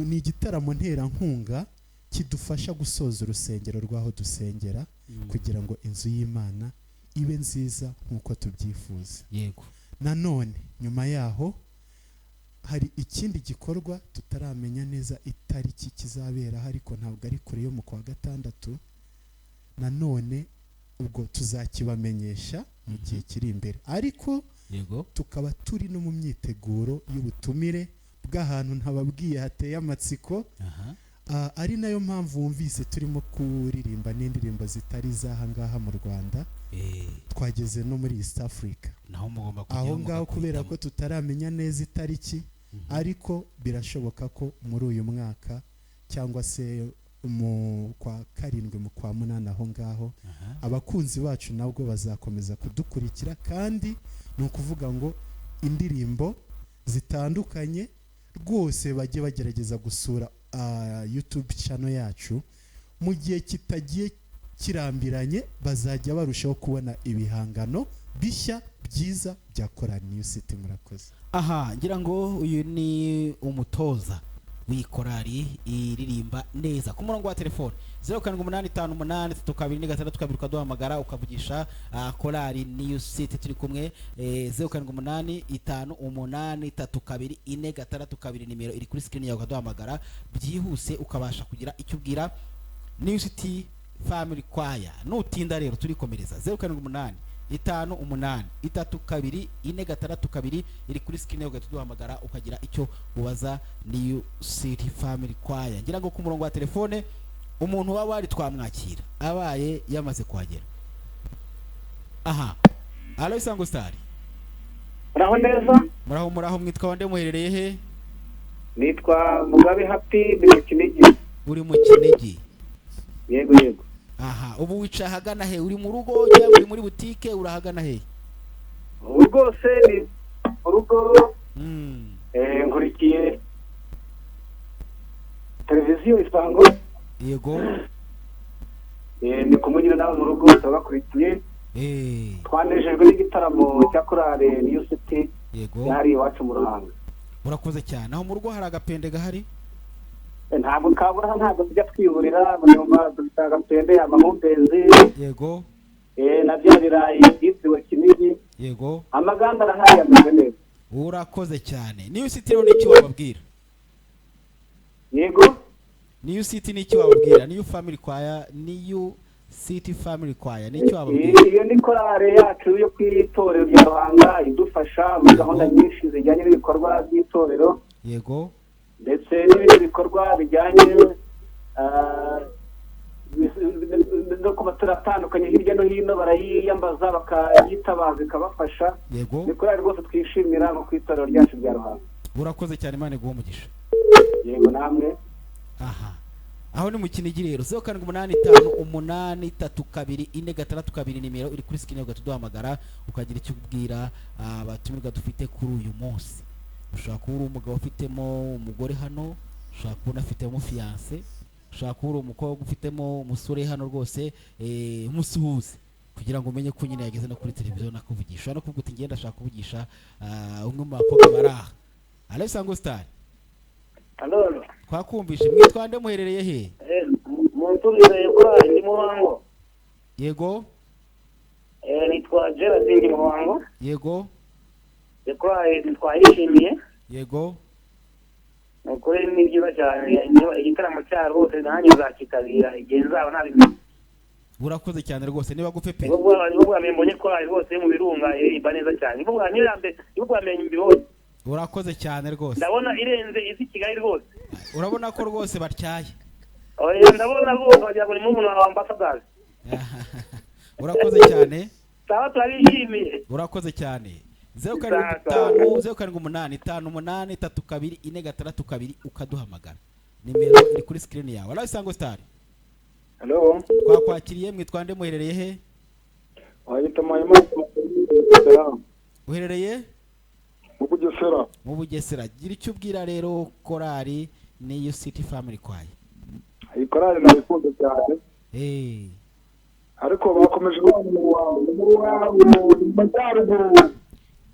ni igitaramo nterankunga kidufasha gusoza urusengero rw'aho dusengera kugira ngo inzu y'Imana ibe nziza nk'uko tubyifuza. yego Nanone nyuma yaho hari ikindi gikorwa tutaramenya neza itariki kizabera, ariko ntabwo ari kure yo mu kwa gatandatu. Nanone ubwo tuzakibamenyesha mu gihe kiri imbere, ariko yego tukaba turi no mu myiteguro y'ubutumire bw'ahantu ntababwiye hateye amatsiko. Ari nayo mpamvu wumvise turimo kuririmba n'indirimbo zitari izaha ngaha mu Rwanda. Twageze no muri East Africa, aho ngaho kubera ko tutaramenya neza itariki, ariko birashoboka ko muri uyu mwaka cyangwa se mu kwa 7 mu kwa 8 aho ngaho abakunzi bacu nabwo bazakomeza kudukurikira, kandi ni ukuvuga ngo indirimbo zitandukanye rwose bajye bagerageza gusura YouTube channel yacu mu gihe kitagiye kirambiranye bazajya barushaho kubona ibihangano bishya byiza bya Korali New City. Murakoze. Aha, ngira ngo uyu ni umutoza w'ikorari iririmba neza. Ku murongo wa telefone 07858322 ukaduhamagara ukavugisha Korali New City turi kumwe 07858322 nimero iri kuri screen yawe ukaduhamagara byihuse ukabasha kugira icyo ubwira New City Family Choir. Nutinda rero turikomereza 07858322 iri kuri screen yawe ukaduhamagara ukagira icyo ubaza New City Family Choir. Ngira ngo ku murongo wa telefone umuntu waba wari twamwakira abaye yamaze kuhagera. Aha, alo Isango Star. Muraho neza? Muraho mwitwa wande muherereye he? Nitwa Mugabe Happy mu Kinigi. Uri mu Kinigi? Yego. Aha, ubu wica hagana he? Uri mu rugo cyangwa uri muri butike urahagana he? Urugo se ni urugo. Nkurikiye televiziyo Isango. Yego. Ni kumugira nawe mu rugo twabakurikiye. Twanejejwe n'igitaramo cya Korali New City. Yego. Yari iwacu mu Ruhango. Urakoze cyane. Aho mu rugo hari agapende gahari? Ntabwo kabura, ntabwo tujya twiburira nyuma dufite agapende amahumbezi. Yego. Na bya birayi byitiriwe Kinigi. Yego. Amaganda arahari ameze neza. Urakoze cyane. New City rero n'iki wababwira? Yego. New City n'iki wababwira? New Family Choir, New City Family Choir n'iki wababwira? Iyo ni korali yacu yo kwitorero rya Ruhanga idufasha muri gahunda nyinshi zijyanye n'ibikorwa by'itorero. Yego. Ndetse n'ibindi bikorwa bijyanye no kuba turatandukanye hirya no hino barayiyambaza bakayitabaza ikabafasha. Yego. Ni korali rwose twishimira mu kwitorero ryacu rya Ruhanga. Urakoze cyane, Imana iguhe umugisha. Yego namwe. Aha, aho ni mu Kinigi rero 07858322 nimero iri kuri screen yawe tuduhamagara ukagira icyo ubwira abatumirwa dufite kuri uyu munsi. Ushaka kuba uri umugabo ufitemo umugore hano, ushaka kuba unafitemo fiance, ushaka kuba uri umukobwa ufitemo umusore hano rwose umusuhuze kugira ngo umenye ko nyine yageze no kuri televiziyo nakuvugisha no kuvuga uti ngenda ashaka kuvugisha umwe mu bakobwa baraha. Alo Isango Star. Halo. Twakumvishe mwitwa nde muherereye he? Muntumire Korali ndi Muhango. Yego. Nitwa Gerard ndi Muhango. Yego. Korali twayishimiye. Yego. Ukuri ni byiza cyane, igitaramo cya rwose nanjye nzakitabira igihe nzaba nabimenye. Urakoze cyane rwose niba gufepe. Ubwo mbonye Korali rwose mu birunga iririmba neza cyane. Ubwo nyirambye mbibonye. Urakoze cyane rwose. Ndabona irenze isi Kigali rwose. Urabona ko rwose batyaye. Oya ndabona rwose wagira ngo ni umuntu wa ambassador. Urakoze cyane. Sawa turabishimiye. Urakoze cyane. 07858322 ukaduhamagara. Nimero iri kuri screen yawe. Alo Isango Star. Hello. Twakwakiriye mwitwa nde muherereye he? Wayita Mayima. Uherereye? Bugesera. Mu Bugesera. Gira icyo ubwira rero Korali New City Family Choir. Iyi korali nayikunze cyane. Ariko bakomeje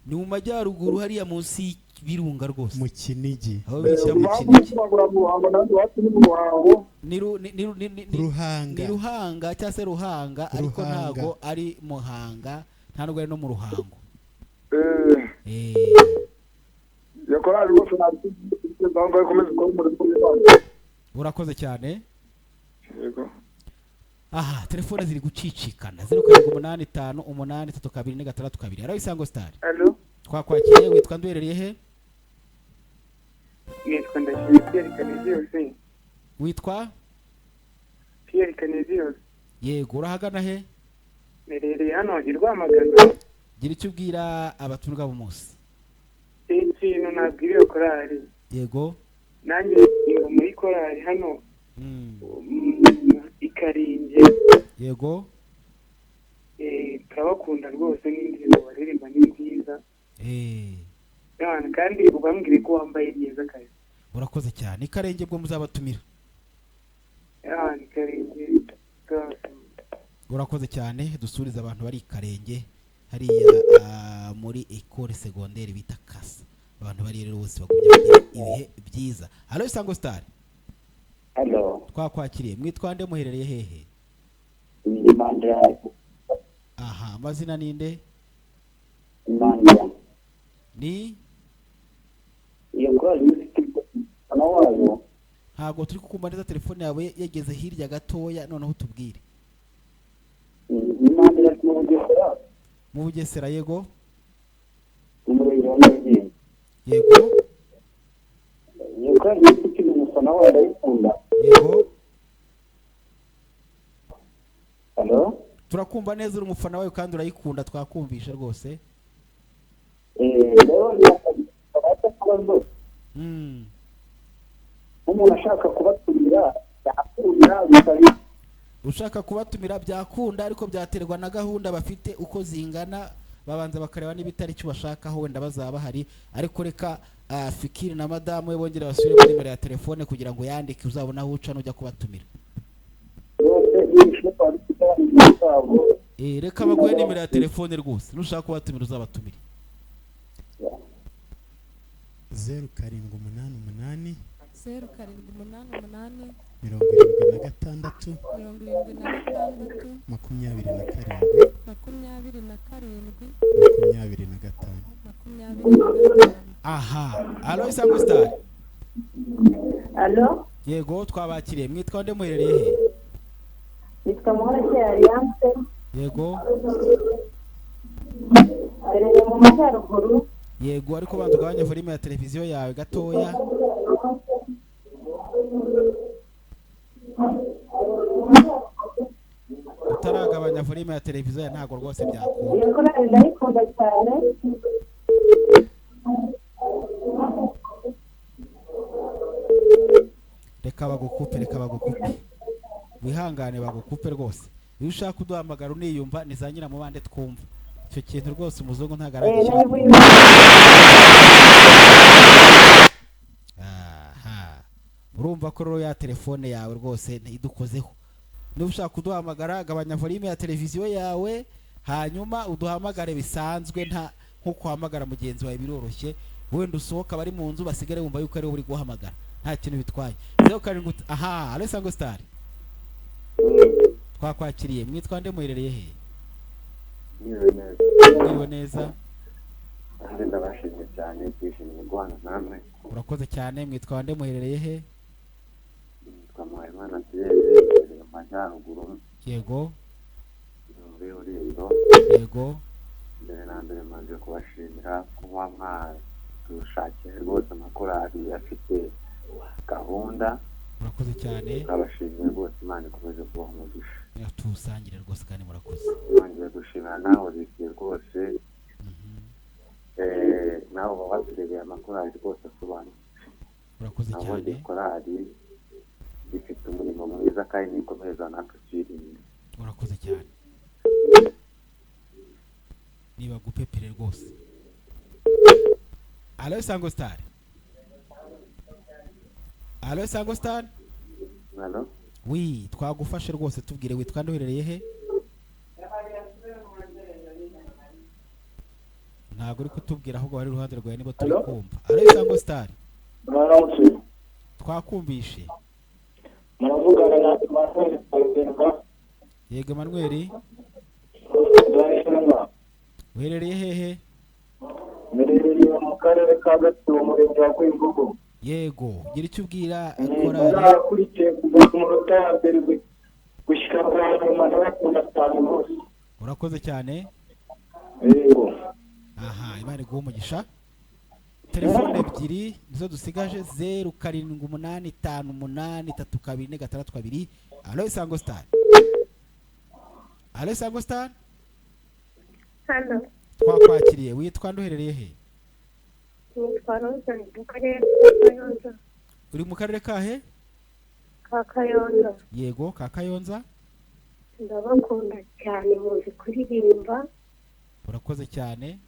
ni mu majyaruguru hariya munsi birunga rwose mu Kinigi. Aho bishyira mu Kinigi. Ruhanga. Ni Ruhanga cyangwa se Ruhanga ariko ntago ari Muhanga, ntabwo ari no mu Ruhango. Yakorari rwose ntabwo ikomeze ko muri Urakoze cyane. Yego. Aha, telefone ziri gucicikana 07858322. Alo Isango Star. Hello. Twakwakiriye witwa ndwerereye he? Yitwa Ndashimye Pierre Canisius. Witwa Pierre Canisius. Yego, urahagana he? Merereye hano i Rwamagana. Gira icyo ubwira abatumirwa b'umunsi. Ikintu nabwiriye Korali. Yego. Nanjye ngo muri Korali hano Ikaringe. Yego. Turabakunda rwose n'indirimbo baririmba ni nziza. Kandi ubambwire ko wambaye neza kazi. urakoze cyane. Ikarenge bwo muzabatumira. Ikarenge urakoze cyane. Dusuriza abantu bari Ikarenge hariya muri école secondaire bita Kasa. Abantu bari rero bose bagumye ibihe byiza. Allo Isango Star. Hello. Twakwakiriye. Mwitwa nde muherereye hehe? Imandra. Aha, amazina ninde? Imandra. Ni Yego anawayo. ntago turi kukumva neza, telefone yawe yegeze hirya gatoya, noneho tubwire. Imandra mu Bugesera. Mu Bugesera yego? Umurenge wa Nyarugenge. Yego? Yego yifite umufana wawe ndayikunda. Yego? Hello? Turakumva neza, uri umufana wawe kandi urayikunda, twakumvisha rwose. Rero ndashaka kubazo. Umuntu ashaka kubatumira yakunda bitari. Ushaka kubatumira byakunda, ariko byaterwa na gahunda bafite uko zingana, babanza bakareba n'ibitari cyo bashakaho, wenda bazaba bahari. Ariko reka Fikiri na madamu we bongere basubire muri nimero ya telefone kugira ngo yandike, uzabona aho uca n'ujya kubatumira. Reka baguhe nimero ya telefone rwose, nushaka kubatumira uzabatumire. 0788 0788 76 27 Aha, allo Isango Star. Allo? Yego, twabakiriye. Mwitwa nde muherereye he? Nitwa Muhoreke Alliance. Yego? Pereye mu Majyaruguru. Yego, ariko banza ugabanya volume ya televiziyo yawe gatoya. Utaragabanya volume ya televiziyo ya ntago rwose byakunda. Iyo korali ndayikunda cyane. Reka bagukupe. Wihangane bagukupe rwose. Iyo ushaka kuduhamagara uniyumva nizanyira mu bande twumva. Icyo kintu rwose umuzungu ntagaragisha. Aha. Urumva ko rero ya telefone yawe rwose ntidukozeho. Niba ushaka kuduhamagara gabanya volume ya televiziyo yawe, hanyuma uduhamagare bisanzwe nko kuhamagara mugenzi wawe biroroshye. Wenda usohoka bari mu nzu basigare bumva yuko ari uri guhamagara. Nta kintu bitwaye. Aha, allo Isango Star. Twakwakiriye. Mwitwa nde muherereye he? Niwe neza. Ndabashimye cyane kwishimira Rwanda namwe. Urakoze cyane. Mwitwa nde muherereye he? Twamaye Imana Thierry mu Majyaruguru. Yego. Muri Rulindo. Yego. Mbere na mbere manje kubashimira kuba mwadushakira rwose amakorali afite gahunda. Murakoze cyane. Abashimye rwose Imana ikomeje kubaha umugisha. Tusangire rwose kandi murakoze. Imana gushimira nawe Olivier rwose. Nawe babategeye amakorali rwose asobanutse. Murakoze cyane. Korali ifite umurimo mwiza kandi nikomeza natwe twirinde. Murakoze cyane. Niba gupepere rwose. Allo Isango Star. Allo Isango Star. Allo? Oui, twagufashe rwose, tubwire witwa nde uherereye he? Ntago uri kutubwira ahubwo bari iruhande rwawe niba turi kumva. Allo Isango Star. Mwaramutse. Twakumvishe. Muravugana na Emmanuel. Yego Emmanuel. Uherereye hehe? Mberereye mu karere ka Gatsibo umurenge wa Rwimbogo. Yego, gira icyo ubwira korali. Nakurikiye kuva ku munota wa mbere gushyika kwa nyuma n'abakunda cyane bose. Urakoze cyane. Yego. Aha, Imana iguhe umugisha. Telefone ebyiri nizo dusigaje, 07885832. Allo Isango Star. Allo Isango Star. Hano. Twakwakiriye. Witwa nde uherereye he? Nitwa Rosa mu karere ka Kayonza. Uri mu karere kahe? Ka Kayonza. Yego, ka Kayonza. Ndabakunda cyane muzi kuririmba. Urakoze cyane.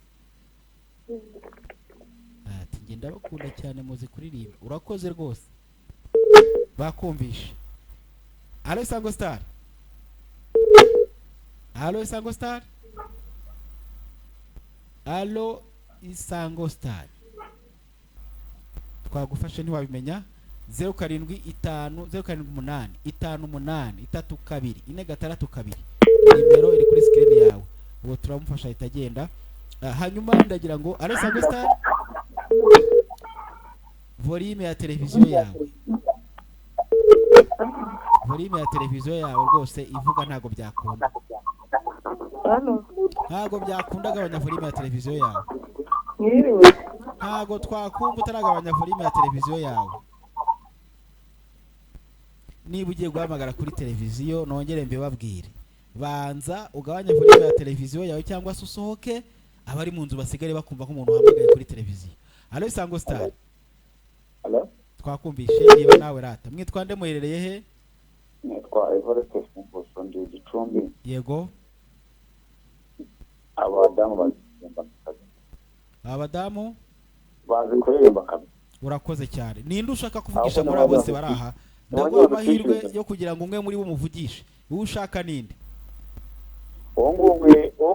genda bakunda cyane muzi kuririmba urakoze rwose bakumvishe. Allo Isango Star, allo Isango Star, allo Isango Star, twagufashe ntiwabimenya. 0758 nimero iri kuri screen yawe, uwo turamufasha itagenda. Hanyuma ndagira ngo Allo Isango Star, volume ya televiziyo yawe, volume ya televiziyo yawe rwose ivuga ntago byakunda. Ntago byakunda gabanya volume ya televiziyo yawe. Ntago twakumva utaragabanya volume ya televiziyo yawe. Niba ugiye guhamagara kuri televiziyo nongere mbibabwire, banza ugabanya volume ya televiziyo yawe cyangwa se usohoke, abari mu nzu basigare bakumva ko umuntu uhamagaye kuri televiziyo. Allo Isango Star. Hello? Twakumvishe niba nawe rata. Mwitwa nde muherereye he? Nitwa Everest Fumbuso ndi Gicumbi. Yego. Abadamu bazimba kazi. Abadamu bazi kuririmba kabisa. Urakoze cyane. Ninde ushaka kuvugisha muri abo bose baraha? Ndaguha amahirwe yo kugira ngo umwe muri bo muvugishe. Uwo ushaka ninde? Uwo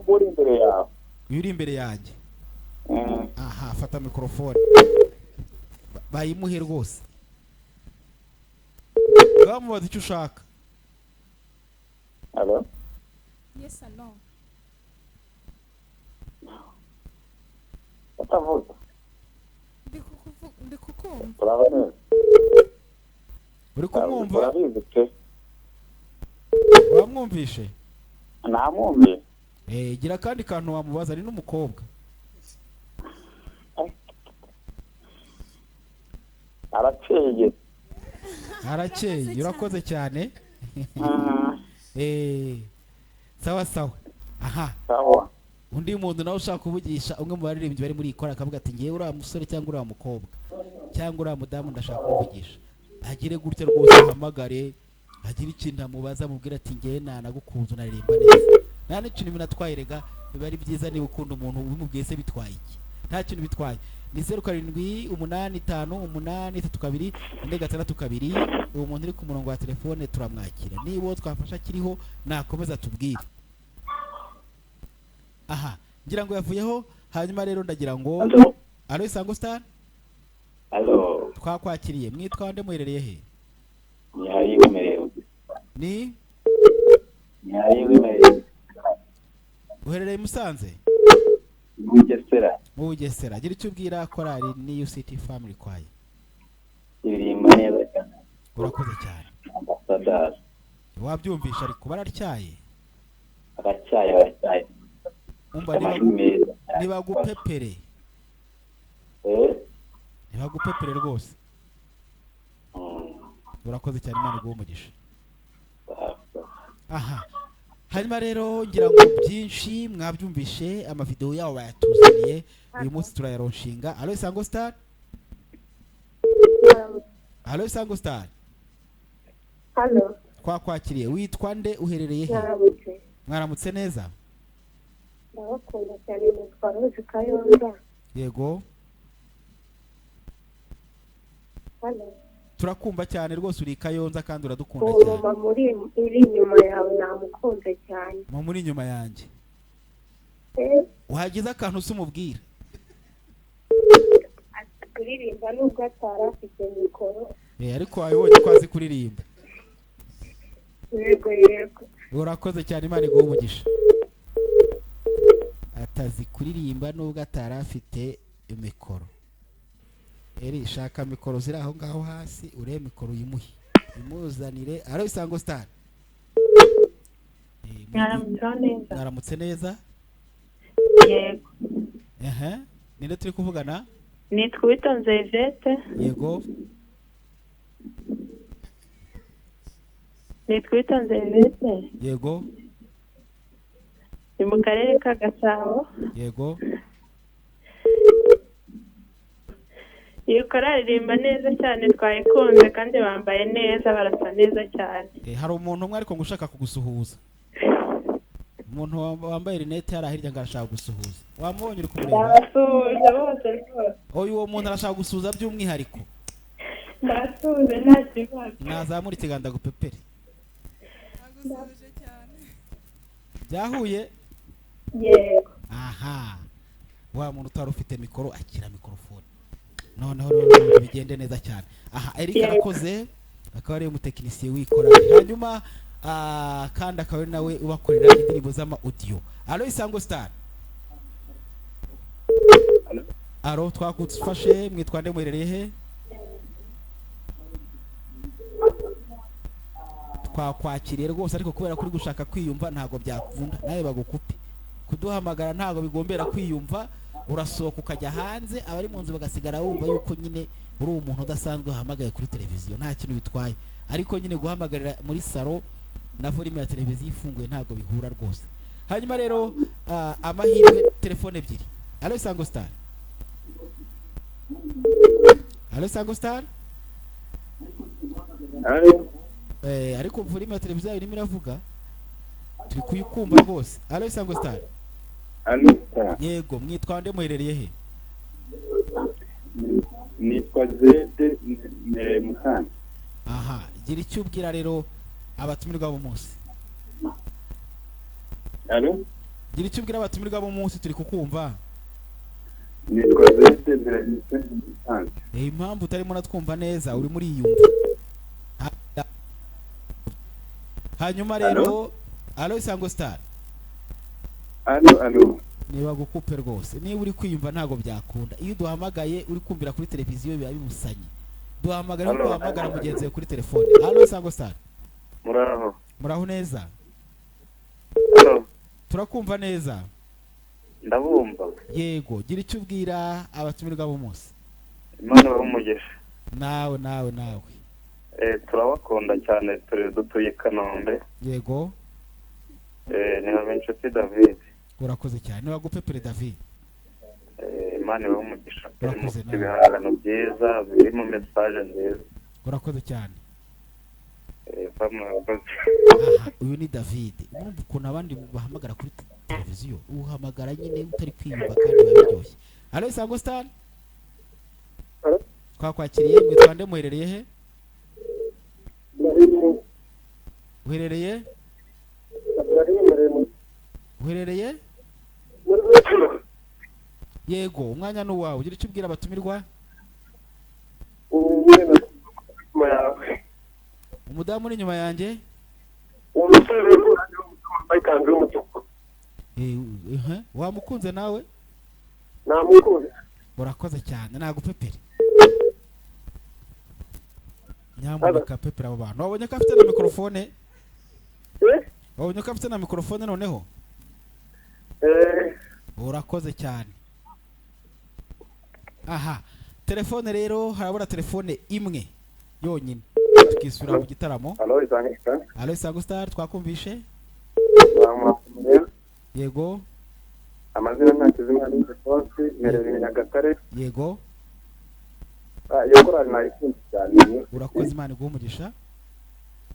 uri imbere yawe. Uri imbere yanjye. Aha, fata mikrofone. Bayimuhe rwose. Bamubaza icyo ushaka. Hello? Yes, hello. Utavuga. Ndi kukumva. Urabona? Uri kumwumva? Urabizi. Wamwumvishe? Namwumviye. Gira kandi kantu wamubaza, ari n'umukobwa. Arakeye. Urakoze cyane. Sawa sawa. Aha. Sawa. Undi muntu nawe ushaka kuvugisha umwe mu baririmbyi bari muri ikora akavuga ati ngiye uriya musore cyangwa uriya mukobwa cyangwa uriya mudamu ndashaka kuvugisha, agire gutya rwose ahamagare, agire ikintu amubaza amubwira ati ngiye nanagukunze unaririmba neza. Nta n'ikintu binatwaye rega, biba ari byiza niba ukunda umuntu ubimubwiye se bitwaye iki? Nta kintu bitwaye. Ni 0785832462. uwo muntu uri ku murongo wa telefone turamwakira. Niba twafasha kiriho nakomeza tubwire. Aha, ngira ngo yavuyeho. Hanyuma rero ndagira ngo Allo Isango Star. Hello. Twakwakiriye. Mwitwa nde muherereye he? Ni uherereye Musanze? Bugesera. Gira icyo ubwira korali ni UCT Family Choir. Iririmba neza cyane. Urakoze cyane. Ambassador. Wabyumvisha ariko baracyaye. Baracyaye. Umva niba gupepere. Niba gupepere rwose. Urakoze cyane, Imana iguhe umugisha. Aha. Hanyuma rero ngira ngo byinshi mwabyumvishe, amavideo yawo bayatuzaniye uyu munsi turayaronshinga. Allo Isango Star. Allo Isango Star. Hello. Kwakwakiriye. Witwa nde uherereye he? Mwaramutse neza? Ndabakunda cyane, nitwa Rose Kayonza. Yego. Hello. Turakumva cyane rwose, uri Kayonza kandi uradukunda cyane. Mama muri inyuma yawe namukunze cyane. Mama muri inyuma yanjye. Uhagize akantu usumubwira. Kuririmba nubwo atarafite mikoro. Ariko wabibonye ko azi kuririmba. Yego. Urakoze cyane, Imana iguhe umugisha. Atazi kuririmba nubwo atarafite mikoro. Shaka mikoro ziri aho ngaho hasi, ure mikoro yimuhe. Imuzanire. Allo Isango Star. Mwaramutse neza? Yego. Ninde turi kuvugana? Nitwa Witonze Yvette. Yego. Nitwa Witonze Yvette. Yego. Ni mu karere ka Gasabo. Yego. Iyo koraririmba neza cyane, twayikunze kandi bambaye neza, barasa neza cyane. Hari umuntu umwe ariko ngushaka kugusuhuza. Umuntu wambaye rinete yari ahirya ngo arashaka gusuhuza. Wamubonye uri kumureba? Basuhuje bose rwose. uwo muntu arashaka gusuza by'umwihariko. ndasuze nta kibazo. Nazamura ikiganza gupepere. Nagusubije cyane. Byahuye? Yego. Aha. Wa muntu utari ufite mikoro akira mikrofone. Noneho rero bigende neza cyane. Aha, Eric arakoze akaba ari umutekinisiye wikora. Hanyuma kandi akaba ari nawe ubakorera indirimbo z'ama audio. Allo Isango Star. Aro twakufashe mwitwande muherereye he? Twakwakiriye rwose ariko kubera kuri gushaka kwiyumva ntago byakunda nawe bagukupe. Kuduhamagara ntago bigombera kwiyumva, urasohoka ukajya hanze abari mu nzu bagasigara wumva yuko nyine uri umuntu udasanzwe uhamagaye kuri televiziyo nta kintu bitwaye. Ariko nyine guhamagarira muri salo na volume ya televiziyo ifunguye ntago bihura rwose. Hanyuma rero amahirwe telefone ebyiri. Allo Isango Star. Allo Isango Star. Ariko volume ya televiziyo irimo iravuga turi kuyikumva rwose. Allo Isango Star. Yego mwitwande muherereye he? nitwa Zede Musani. Aha, gira icyo ubwira rero abatumirwa bo munsi. Gira icyo ubwira abatumirwa bo munsi turi kukumva. Nitwa Zede Musani. Impamvu utarimo natwumva neza uri muri yumva. Hanyuma rero Allo Isango Star. Niba gukupe rwose niba uri kwiyumva ntago byakunda. Iyo duhamagaye uri kumvira kuri televiziyo biba bibusanye. Duhamagara no guhamagara mugenzi kuri telefone. Allo Isango Star. Muraho neza. Turakumva neza. Ndabumva. Yego, gira icyo ubwira abatumirwa bo munsi. Imana bamugisha. Nawe. Turabakunda cyane dutuye Kanombe. Yego. Ni Habinshuti David. Urakoze cyane. Niba gupepere David. Imana bamugisha. Urakoze nawe. Ibihangano byiza birimo message nziza. Urakoze cyane. Urakoze. Aha, uyu ni David. Urumva ukuntu abandi bahamagara kuri televiziyo uhamagara nyine utari kwiyumva kandi babiryoshye. Allo Isango Star. Twakwakiriye mwitwande muherereye he? Uherereye? Yego, umwanya n'uwawe. Ugira icyo ubwira abatumirwa? Umudamu uri inyuma yanjye? Wamukunze nawe? Namukunze. Urakoze cyane nagupepere. Nyamuneka pepera abo bantu. Wabonye ko afite na mikrofone? Wabonye ko afite na mikrofone noneho? Urakoze cyane. Aha, telefone rero harabura telefone imwe yonyine. Tukisura mu gitaramo. Allo Isango Star twakumvishe? Yego. Amazina ntakizimana n'Ifosi merere Nyagatare. Yego. Yakorana n'ikintu cyane. Urakoze Imana iguha umugisha.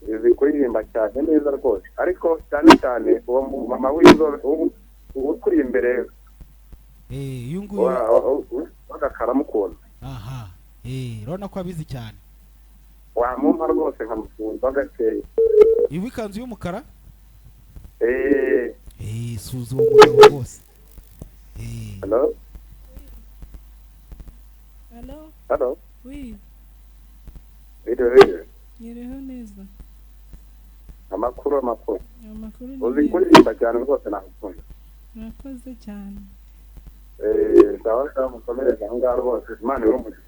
Izi kuririmba cyane neza rwose. Ariko cyane uwo mama w'inzobe ukuri imbere. Yunguye. Bagakaramukunda. Aha. Rona ko abizi cyane. Wamumpa rwose nkamukunda gakeye. Ibikanzu y'umukara? Suzu uwo mugabo rwose. Hello? Hello? Oui. Nyereho neza. Amakuru. Uzi kuririmba cyane rwose nakukunda. Murakoze cyane. Sawa mukomereza aho ngaho rwose Imana irumugisha.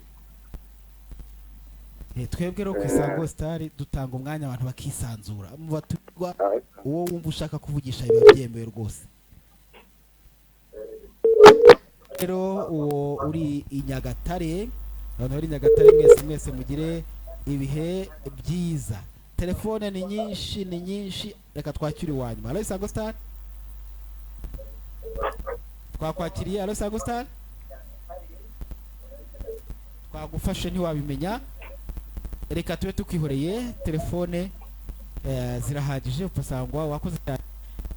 Twebwe rero ku Isango Star dutanga umwanya abantu bakisanzura. Mu baturwa uwo wumva ushaka kuvugisha biba byemewe rwose. Rero uwo uri i Nyagatare, abantu bari Nyagatare mwese mugire ibihe byiza. Telefone ni nyinshi reka twakire wanyuma. Allo Isango Star. Twakwakiriye. Allo Isango Star. Twagufashe ntiwabimenya. Reka tube tukwihoreye telefone zirahagije upasangwa wakoze cyane.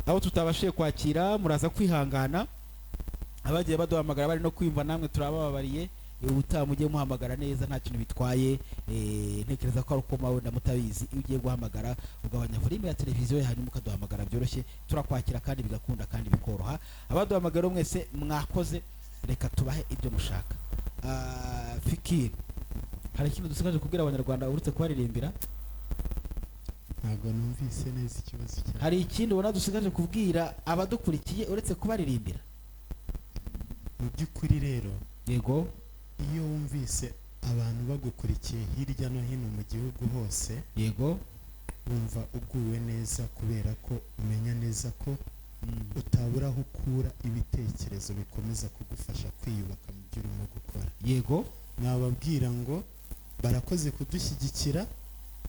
Aho tutabashiye kwakira muraza kwihangana. Abagiye baduhamagara bari no kwimva namwe turabababariye. utamujye muhamagara neza nta kintu bitwaye. Ntekereza ko ari uko mawe ndamutabizi iyo ugiye guhamagara ugabanya volume ya televiziyo hanyuma ukaduhamagara byoroshye turakwakira kandi bigakunda kandi bikoroha. Abaduhamagara mwese mwakoze, reka tubahe ibyo mushaka. Fikiri, hari ikintu dusigaje kubwira abanyarwanda uretse kubaririmbira? Ntabwo numvise neza ikibazo cyane. Hari ikindi ubona dusigaje kubwira abadukurikiye uretse kubaririmbira? Mu by'ukuri rero, yego, iyo wumvise abantu bagukurikiye hirya no hino mu gihugu hose, yego, wumva uguwe neza kubera ko umenya neza ko utabura aho ukura ibitekerezo bikomeza kugufasha kwiyubaka mu byo urimo gukora. Yego, nababwira ngo barakoze kudushyigikira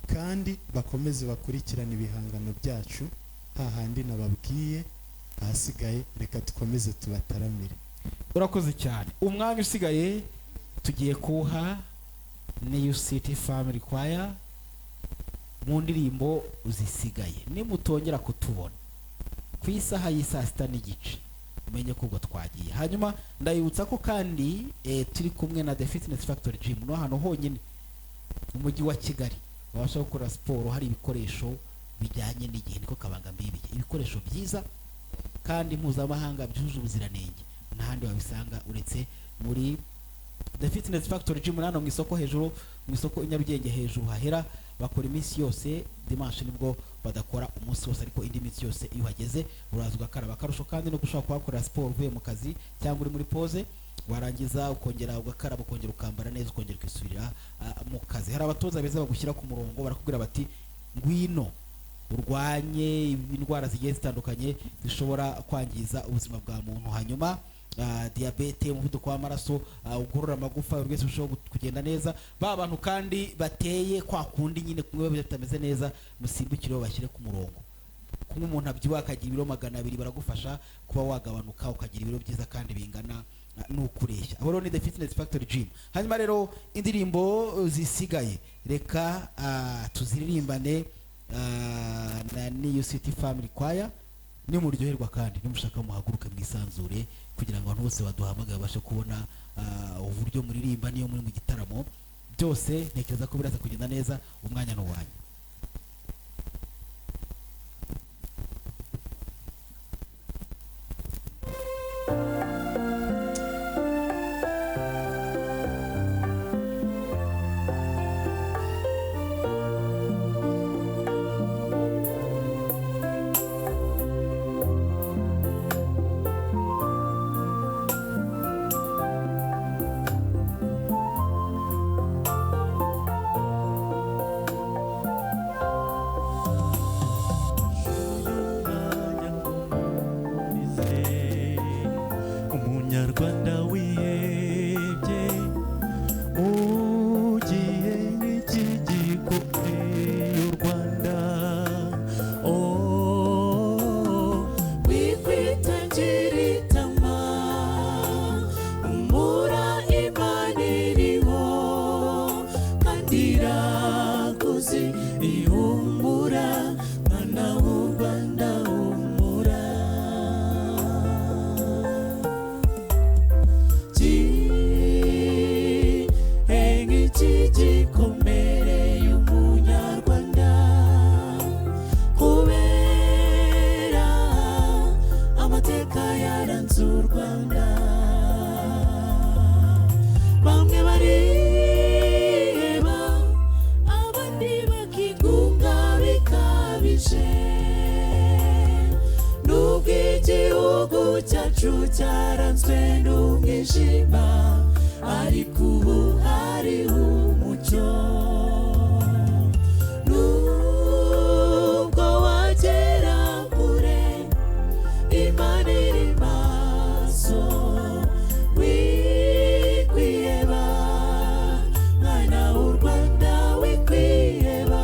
kandi bakomeze bakurikirana ibihangano byacu. Hahandi nababwiye, ahasigaye reka dukomeze tubataramire. Urakoze cyane. Umwanya usigaye tugiye kuha New City Family Choir mu ndirimbo zisigaye. Nimutongera kutubona ku isaha y'isa sita n'igice umenye ko ubwo twagiye. Hanyuma ndayibutsa ko kandi turi kumwe na The Fitness Factory Gym no hano honyine mu mujyi wa Kigali wabasha gukora siporo. Hari ibikoresho bijyanye n'igihe, niko kabanga mbibi, ibikoresho byiza kandi mpuzamahanga byuje ubuziranenge. N'ahandi wabisanga uretse muri The Fitness Factory Gym hano mu isoko hejuru, mu isoko Nyarugenge hejuru hahera. Bakora iminsi yose, dimanche nibwo badakora umunsi wose, ariko indi minsi yose iyo hageze uraza ugakaraba. Akarusho kandi no gushaka kuhakora siporo uvuye mu kazi cyangwa uri muri pause, warangiza ukongera ugakaraba, ukongera ukambara neza, ukongera ukisubirira mu kazi. Hari abatoza beza bagushyira ku murongo, barakubwira bati ngwino urwanye indwara zigiye zitandukanye zishobora kwangiza ubuzima bwa muntu. Hanyuma diabete, umuvuduko w'amaraso, ugorora amagufa, urwese ushobora kugenda neza. Ba bantu kandi bateye kwa kundi nyine kumwe bitameze neza, musimbukire bashyire ku murongo. Kumwe umuntu abyibuha akagira ibiro 200 baragufasha kuba wagabanuka ukagira ibiro byiza kandi bingana n'ukureshya. Abo ni The Fitness Factory Gym. Hanyuma rero indirimbo zisigaye reka tuziririmbane na New City Family Choir. Ni muryoherwa kandi nimushaka muhaguruke mwisanzure kugira ngo abantu bose baduhamagaye bashe kubona uburyo muririmba niyo muri mu gitaramo. Byose ntekereza ko biraza kugenda neza. Umwanya no wanyu. cyaranzwe n'umwijima ariko ubu hari umucyo nubwo wagera kure Imana iri maso wikwiheba mwana w'u Rwanda wikwiheba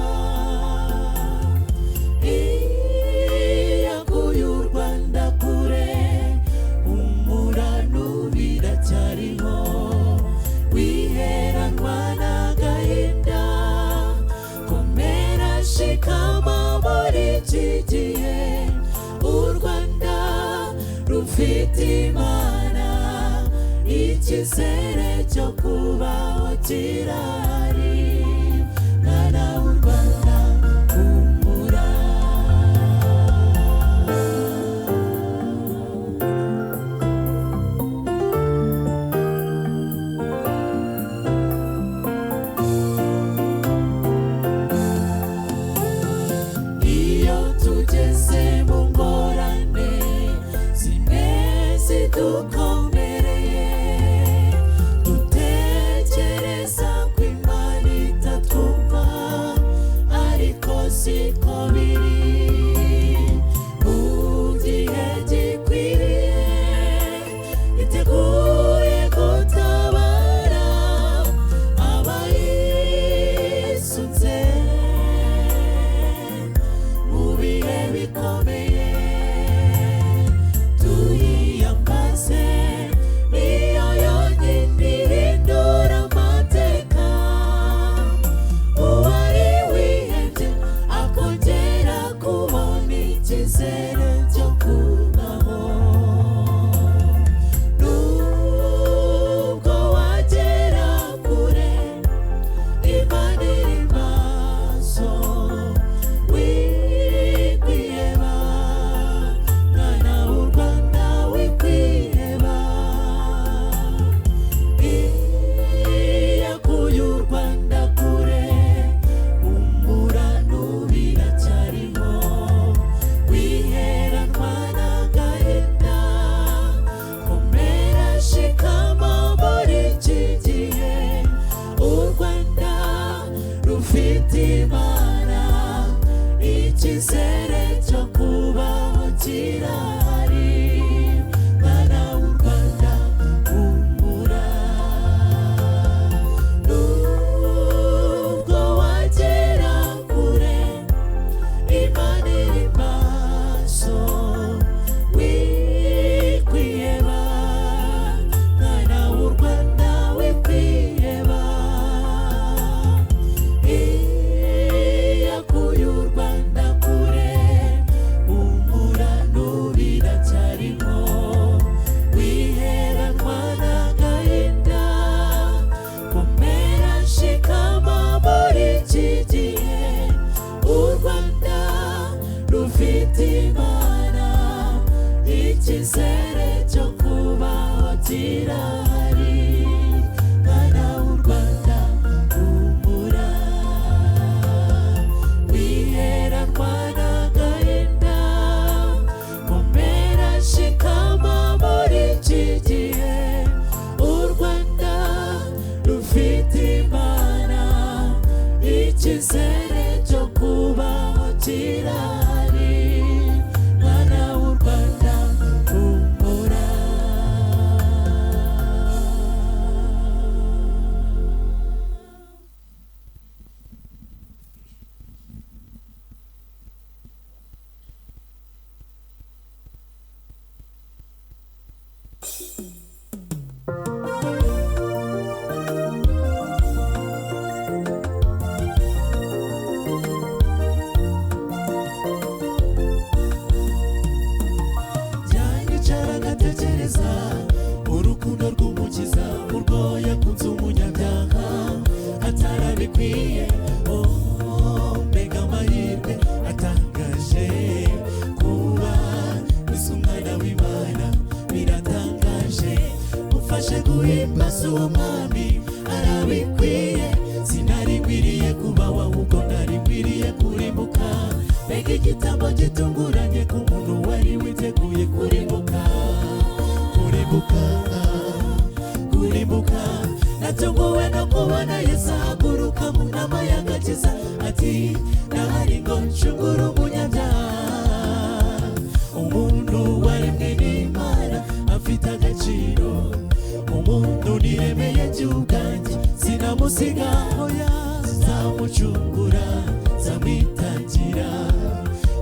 iyakuye u Rwanda kure umurano biracyariho wiheranwa n'agahinda komera shikama muri iki gihe u Rwanda rufite Imana iki icyizere cyo kubaho kirahari mwana w'u Rwanda humura iyo tugeze mu ngorane zimwe zidukomereye dutekereza ko Imana itatwumva ariko siko biri mu gihe gikwiriye iteguye gutabara abayisunze mu bihe bikomeye tuyiyambaze niyo yonyine ihindura amateka uwari wihebye akongera kubona icyizere cyo kubaho nubwo wagera kure Imana iri maso wikwiheba mwana w'u Rwanda wikwiheba iyakuye u Rwanda kure humura n'ubiracyariho wiheranwa n'agahinda komera shikama muri iki gihe u Rwanda rufite Imana icyizere cyo kubaho kirahari mwana w'u Rwanda humura nubwo wagera kure Imana iri maso wikwiheba mwana w'u Rwanda wikwiheba iyakuye u Rwanda kure humura n'ubiracyariho wiheranwa n'agahinda komera shikama muri iki gihe u Rwanda rufite Imana icyizere cyo kubaho kirahari mwana w'u Rwanda humura wiheranwa n'agahinda komera shikama muri iki gihe u Rwanda rufite Imana icyizere cyo kubaho kirahari mwana w'u Rwanda humura byanyicara ngatekereza urukundo rw'umukiza urwo yakunze umunyabyaha atarabikwiye mbega amahirwe atangaje kuba bisa umwana w'Imana biratangaje ufashe guhimbaza uwo mwami arabikwiye sinari nkwiriye kubaho ahubwo nari nkwiriye kurimbuka mbega igitambo gitunguranye ku muntu wari witeguye kurimbuka natunguwe no kubona Yesu ahaguruka mu nama y'agakiza ati nahari ngo ncungure umunyabyaha umuntu waremwe n'Imana afite agaciro umuntu niremeye by'ubwanjye sinamusiga hoya zamucungura zamwitangira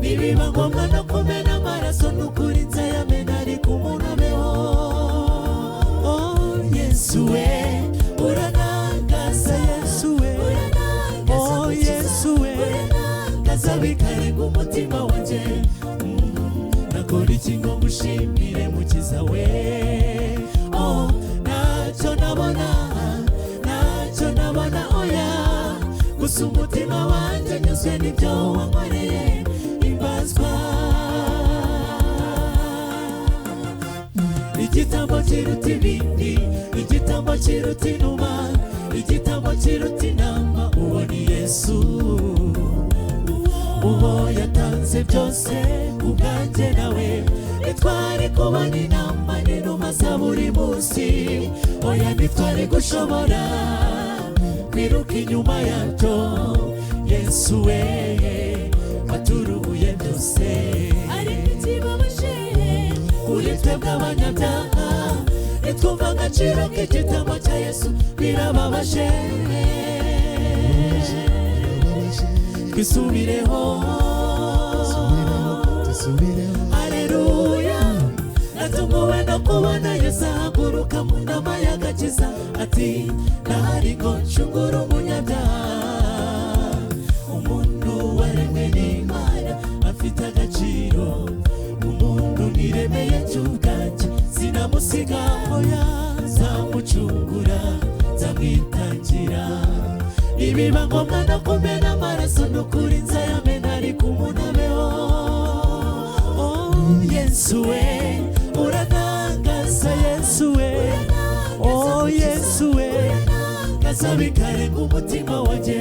nibiba ngombwa no kumena amaraso n'ukuri nzayamena ariko umuntu abeho Yesu we uranangaza Yesu we Yesu we uranangaza bikarenga umutima wanjye nakora iki ngo ngushimire mukiza we ntacyo nabona ntacyo nabona oya gusa umutima wanjye nyuzwe n'ibyo wankoreye himbazwa igitambo kiruta ibindi igitambo kiruta inuma igitambo kiruta intama uwo ni Yesu uwo yatanze byose ubwanjye nawe ntitwari kubona intama n'inuma za buri munsi oya ntitwari gushobora kwiruka inyuma yabyo Yesu we waturuye byose ariko ikibabaje kuri twebwe abanyabyaha nitwumva agaciro k'igitambo cya Yesu birababaje twisubireho haleluya natunguwe no kubona Yesu ahaguruka mu nama y'agakiza ati ndahari ngo ncungure umunyabyaha umuntu waremwe n'Imana afite agaciro umuntu niremeye cy'ubwanjye sinamusiga oya nzamucungura nzamwitangira nibiba ngombwa no kumena amaraso n'ukuri nzayamena ariko umuntu abeho Yesu we uranangaza Yesu we Yesu we ngazabikare ku mutima wanjye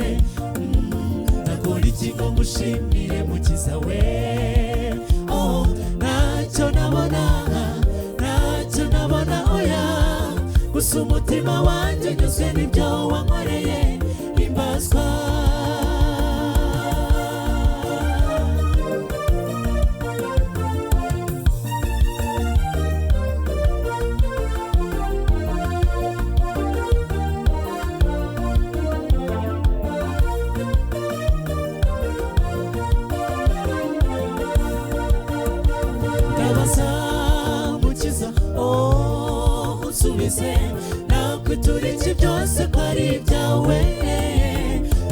nakora iki ngo ngushimire mukiza we ntacyo nabona oya gusa umutima wanjye nyuzwe n'ibyo wankoreye himbazwa nakwitura iki byose ko ari ibyawe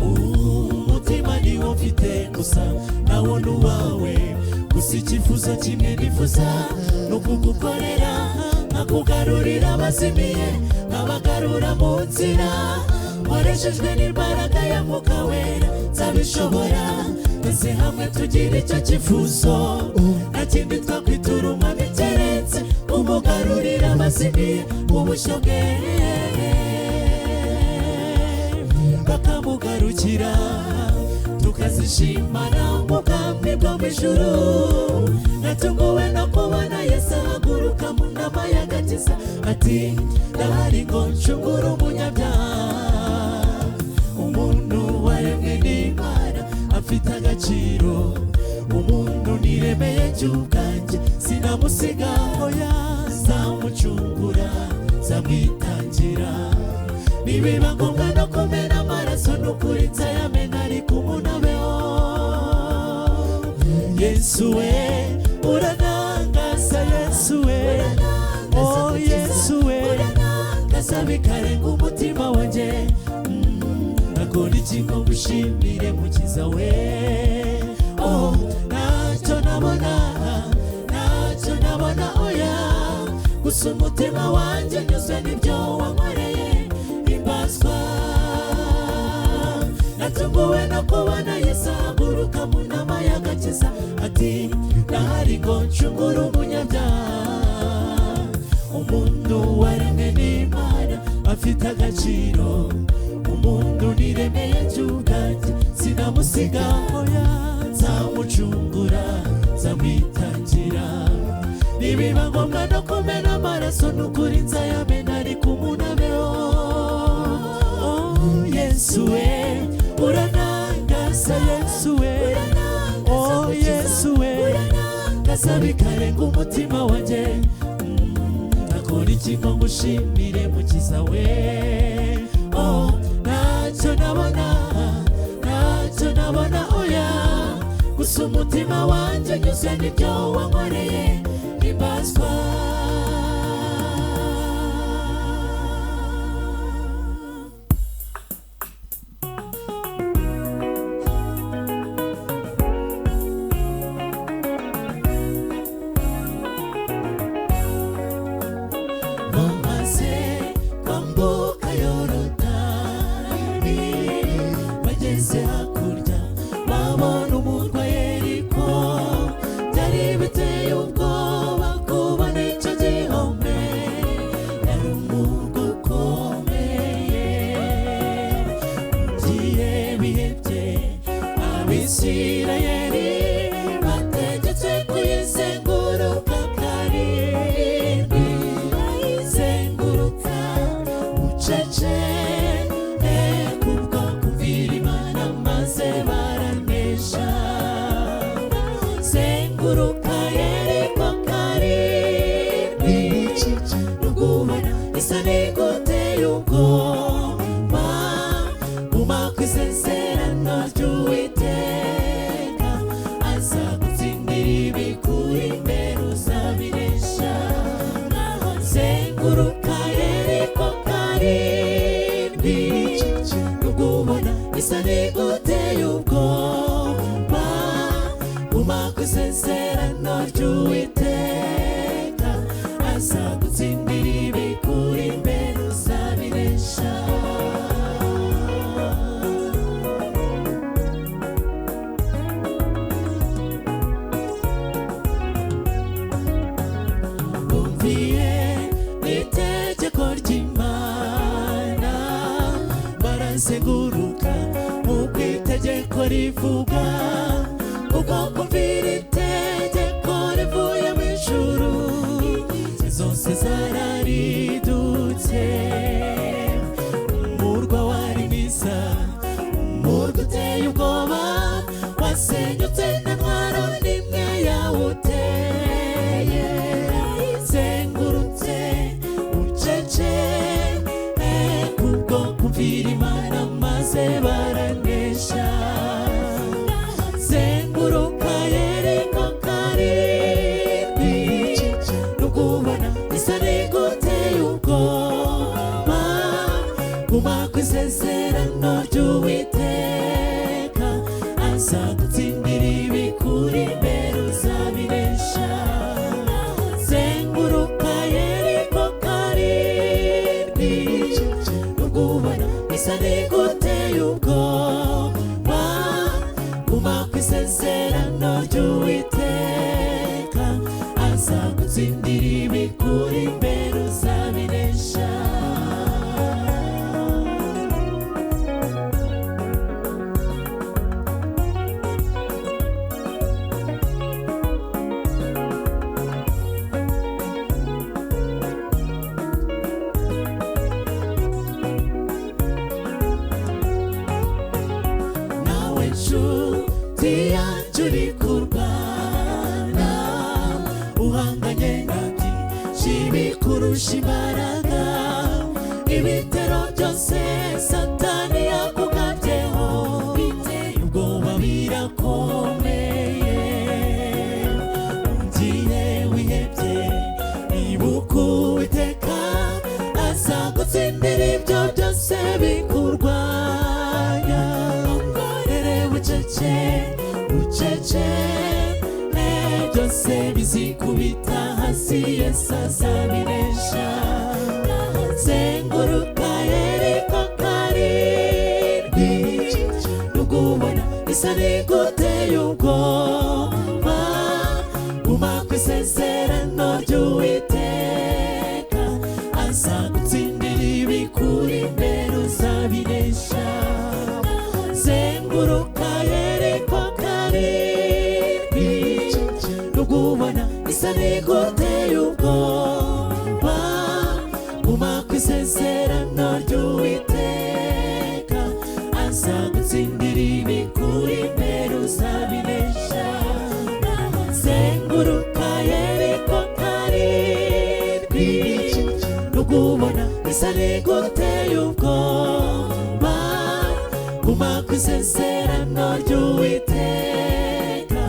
umutima niwo mfite gusa nawo ni uwawe gusa icyifuzo kimwe nifuza ni ukugukorera nkakugarurira abazimiye nkabagarura mu nzira nkoreshejwe n'imbaraga ya Mwuka Wera nzabishobora twese hamwe tugira icyo cyifuzo nta kindi twakwitura umwami keretse umugarurira abazimiye mu bushyo bwe bakamugarukira tukazishimana mu bwami bwo mu ijuru natunguwe no kubona Yesu ahaguruka mu nama y'agakiza ati ndahari ngo ncungure umunyabyaha umuntu waremwe n'Imana afite agaciro umuntu niremeye cy'ubwanjye sinamusiga oya nzamucungura nzamwitangira nibiba ngombwa no kumena amaraso n'ukuri nzayamena ariko umuntu abeho Yesu we uranangaza Yesu we Yesu we ngazabikare ku mutima wanjye nakora iki ngo ngushimire mukiza we ntacyo nabona oya gusa umutima wanjye nyuzwe n'ibyo wankoreye himbazwa natunguwe no kubona Yesu ahaguruka mu nama y'agakiza ati ndahari ngo ncungure umunyabyaha umuntu waremwe n'Imana afite agaciro umuntu niremeye cy'ubwanjye sinamusiga oya nzamucungura nzamwitangira nibiba ngombwa no kumena amaraso n'ukuri nzayamena ariko umuntu abeho Yesu we uranangaza Yesu we Yesu we ngazabikare ku mutima wanjye nakora iki ngo ngushimire mukiza we ntacyo nabona oya gusa umutima wanjye nyuzwe n'ibyo wankoreye himbazwa bamaze kwambuka zenguruka yeriko karindwi rugubona isa n'iguteye ubwoba guma ku isezerano ry'Uwiteka azagutsindira ibikuri imbere uzabinesha zenguruka yeriko karindwi rugubona isa n'iguteye ubwoba guma ku isezerano ry'Uwiteka azagutsindira ibikuri imbere uzabinesha bumviye itegeko ry'Imana barazenguruka nk'uko itegeko rivuga ubwo kumvira itegeko rivuye mu ijuru zose zararidutse umurwa wari mwiza umurwa uteye ubwoba wasenyutse nta ntwaro n'imwe yawuteye zengurutse ucece kubwo kumvira Imana maze baranesha zenguruka yeriko karindwi rugubona isa n'iguteye ubwoba guma ku isezerano ry'Uwiteka azagutsindira ibikuri imbere uzabinesha zenguruka yeriko karindwi rugubona isa n'iguteye ubwoba guma ku isezerano ry'Uwiteka azagutsindira ibikuri imbere uzabinesha nawe nshuti yanjye uri kurwana uhanganye na byinshi bikurusha imbaraga ibitero byose satani yakugabyeho biteye ubwoba birakomeye ugiye wihebye ibuka Uwiteka azagutsindira ibyo byose bikurwanya ongorere bucece bucece byose bizikubita hasi Yesu azabinesha zenguruka yeriko karindwi rugubona isa n'iguteye ubwoba guma ku isezerano ry'Uwiteka azagutsindira ibikuri imbere uzabinesha zenguruka yeriko karindwi rugubona isa n'iguteye ubwoba guma ku isezerano ry'Uwiteka azagutsindira ibikuri imbere uzabinesha zenguruka yeriko karindwi rugubona isa n'iguteye ubwoba guma ku isezerano ry'Uwiteka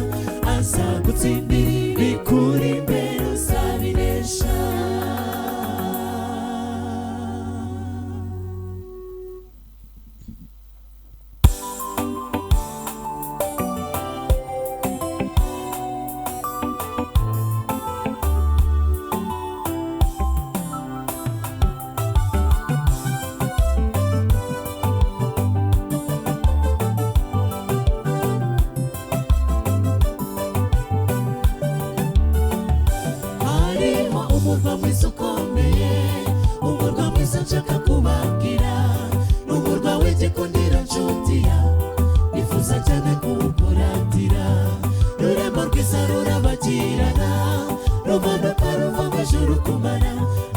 azagutsindira ibikuri imbere uzabinesha umurwa mwiza ukomeye umurwa mwiza nshaka kubabwira n'umurwa w'igikundiro nshuti yawe nifuza cyane kuwukuratira rurembo rwiza rurabagirana rumanuka ruva mu ijuru kumara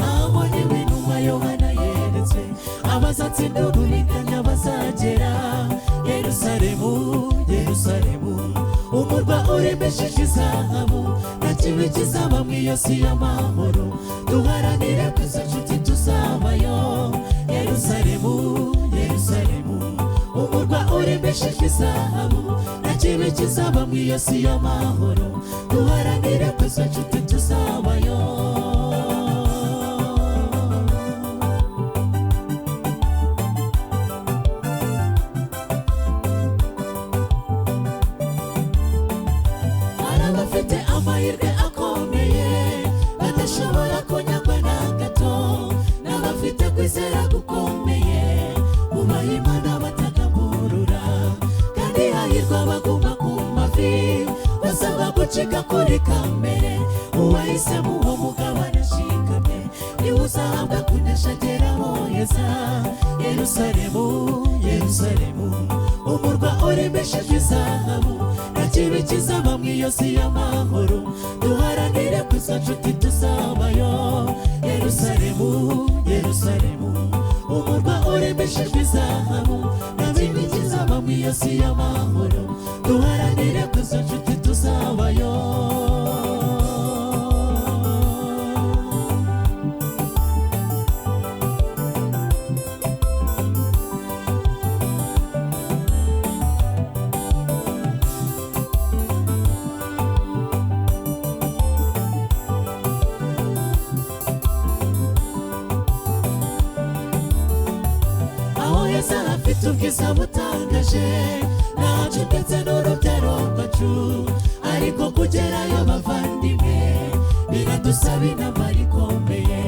aho n'ibinuma Yohana yeretswe abazatsinda uburiganya bazagera Yerusalemu Yerusalemu umurwa urimo urimbesheje izahabu nta kibi kizaba mu iyo si y'amahoro duharanire ko izo nshuti tuzabayo Yerusalemu Yerusalemu umurwa urimbesheje izahabu nta kibi kizaba mu iyo si y'amahoro duharanire ko izo nshuti tuzabayo bafite amahirwe akomeye badashobora kunyagwa na gato n'abafite kwizera gukomeye bubaha Imana batagamburura kandi hahirwa baguma ku mavi basaba gucika kuri kamere uwahisemo uwo mugabane ashikamye niwe uzahabwa kunesha ageraho heza Yerusalemu Yerusalemu umurwa urimbesheje izahabu nta kibi kizaba mu iyo si y'amahoro duharanire ko izo nshuti tuzabayo Yerusalemu Yerusalemu umurwa urimbesheje izahabu nta kibi kizaba mu iyo si y'amahoro duharanire ko izo nshuti tuzabayo afite ubwiza butangaje naje ndetse n'urubyaro rwacu ariko kugerayo bavandimwe biradusaba intambara ikomeye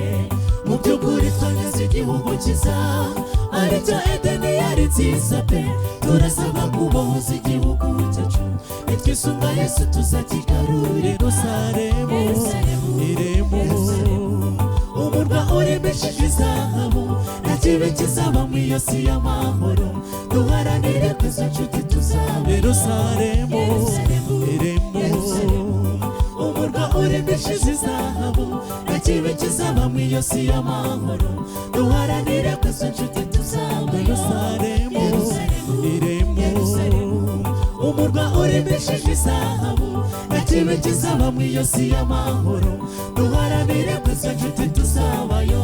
mu by'ukuri twanyuze igihugu cyiza aricyo Edeni yari nziza pe turasaba kubohoza igihugu cyacu nitwisunga Yesu tuzakigarura Yerusalemu Yerusalemu umurwa urimbesheje izahabu nta kibi kizaba mu iyo si y'amahoro duharanire ko izo nshuti tuzaba Yerusalemu Yerusalemu umurwa urimbesheje izahabu nta kibi kizaba mu iyo si y'amahoro duharanire ko izo nshuti tuzaba Yerusalemu Yerusalemu umurwa urimbesheje izahabu nta kibi kizaba mu iyo si y'amahoro duharanire ko izo nshuti tuzabayo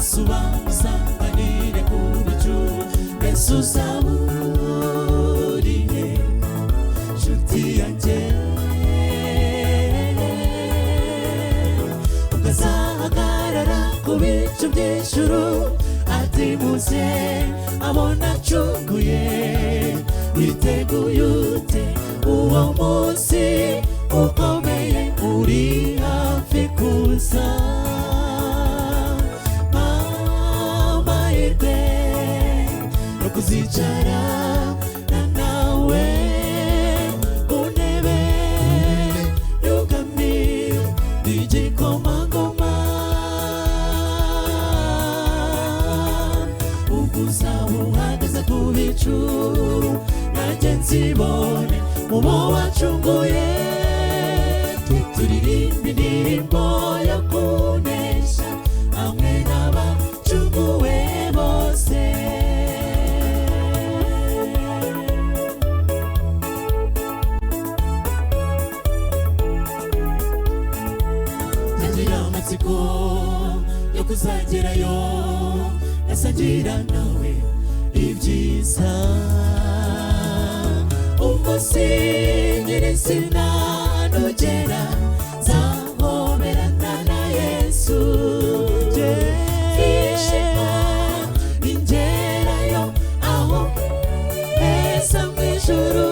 Yesu bamusanganire ku bicu Yesu uzaburiye nshuti yanjye ukazahagarara ku bicu by'ijuru ati muze abona acunguye witeguye ute uwo munsi ukomeye uri hafi kuza kuzicara nawe ku ntebe y'ubwami y'igikomangoma ubwo uzaba uhagaze ku bicu nanjye nzibone mu bo wacunguye turirimba indirimbo yo kunesha hamwe n'abacunguwe bose yo kuzagerayo nasangira nawe ibyiza umunsi nyirizina nugera nzahoberana na Yesu ishema ingerayo aho heza mu ijuru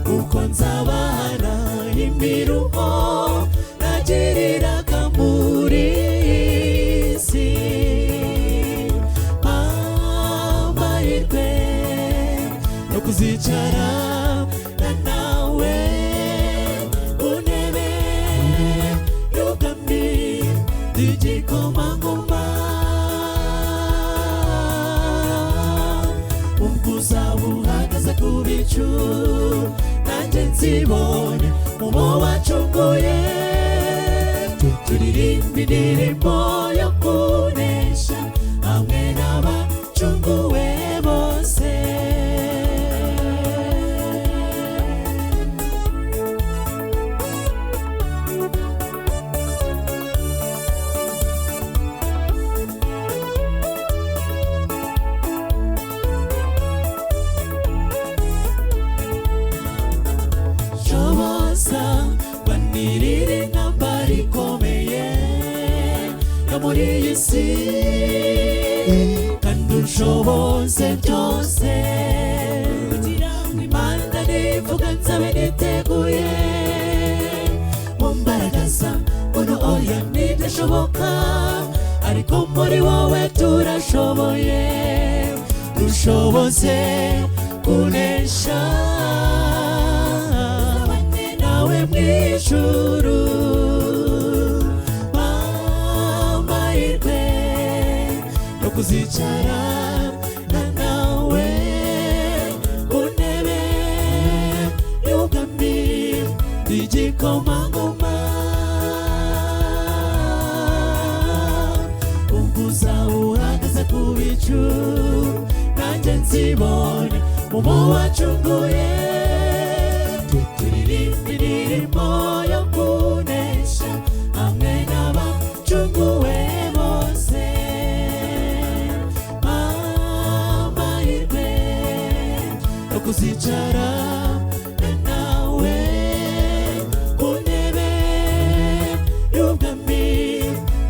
kuko nzabana imiruho nagiriraga muri isi kuzicarana nawe unebe y'ubwami bw'igikomangoma ubwo uzaba uhagaze ku bicu nanjye nzibone mu bo wacunguye turirimba indirimbo yo kunesha hamwe n'abacunguwe bose shoboza banirire intambara ikomeye yo muri iyi si kandi ushoboze byose kugira ngo imana nivuga nzabe niteguye mu mbaraga za uno oya ntibidashoboka ariko muri wowe turashoboye dushoboze kunesha nawe mw'ijuru amahirwe no kuzicarana nawe unebe y'ubwami bw'igikomangoma ubwo uzaba uhagaze ku bicu nanjye nzibone mu bo wacunguye turirimba indirimbo yo kunesha hamwe n'abacunguwe bose amahirwe yo kuzicarana nawe ku ntebe y'ubwami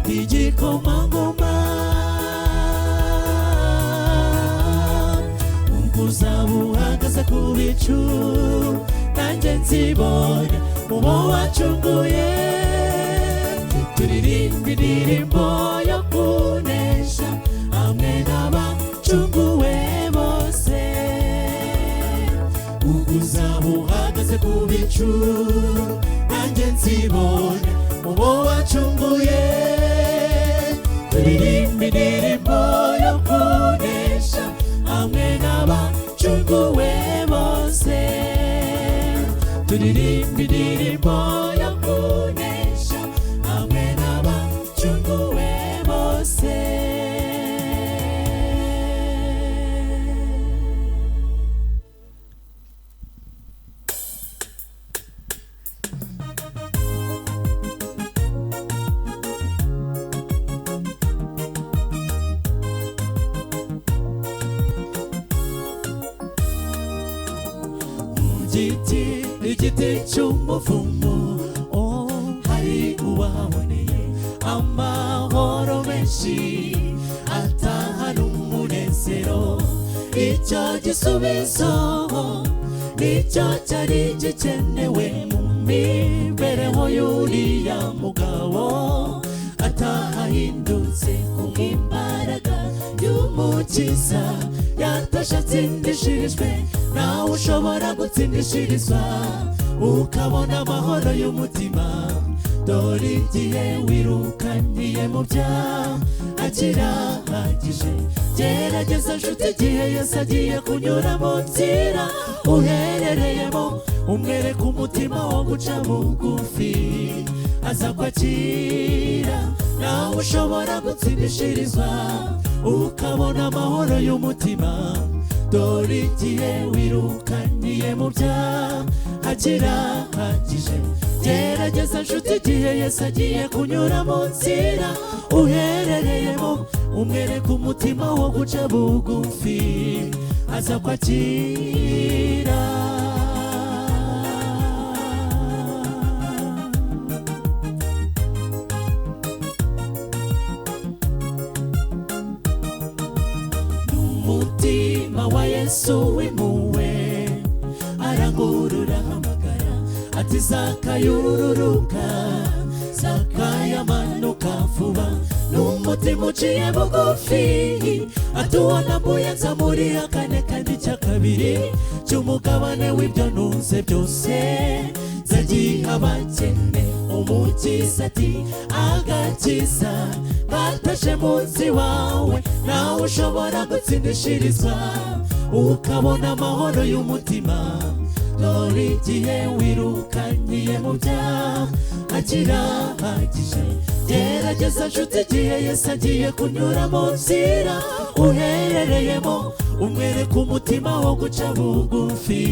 bw'igikomangoma ubwo uzaba uhagaze ku bicu nanjye nzibone mu bo wacunguye turirimba indirimbo yo kunesha hamwe n'abacunguwe bose ubwo uzaba uhagaze ku bicu nanjye nzibone mu bo wacunguye turirimba indirimbo yo kunesha hamwe n'abacunguwe bose turirimba indirimbo yo kunesha hamwe n'abacunguwe bose igiti cy'umuvumu hari uwahaboneye amahoro menshi atahana umunezero icyo gisubizo nicyo cyari gikenewe mu mibereho y'uriya mugabo atahahindutse kubw'imbaraga y'umukiza yatashatsindishirijwe nawe ushobora gutsindishirizwa ukabona amahoro y'umutima dore igihe wirukaniye mu byaha akirahagije gerageza nshuti igihe Yesu agiye kunyura mu nzira uherereyemo umwereka umutima wo guca bugufi aza kwakira nawe ushobora gutsindishirizwa ukabona amahoro y'umutima dore igihe wirukaniye mu byaha akirahagije gerageza nshuti igihe Yesu agiye kunyura mu nzira uherereyemo umwereka umutima wo guca bugufi aza kwakira n'umutima wa Yesu w'impuhwe arangurura hamagara ati zakayururuka zakayamanuka vuba n'umutima uciye bugufi atuwona mbuye nzamuriha kane kandi cya kabiri cy'umugabane w'ibyo ntunze byose zagiha abakene. Umukiza ati agakiza gatashe munsi wawe nawe ushobora gutsindishirizwa ukabona amahoro y'umutima. Dore igihe wirukanyiye mu byaha kirahagije. Gerageza nshuti igihe Yesu agiye kunyura mu nzira uherereyemo, umwereke umutima wo guca bugufi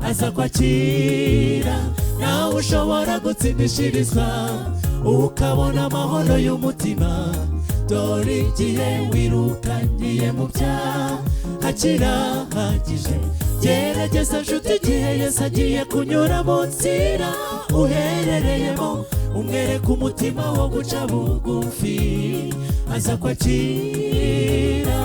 aza kwakira. Nawe ushobora gutsindishirizwa ukabona amahoro y'umutima. Dore igihe wirukanyiye mu byaha kirahagije. Gerageza nshuti igihe Yesu agiye kunyura mu nzira uherereyemo, umwereke umutima wo guca bugufi aza kwakira.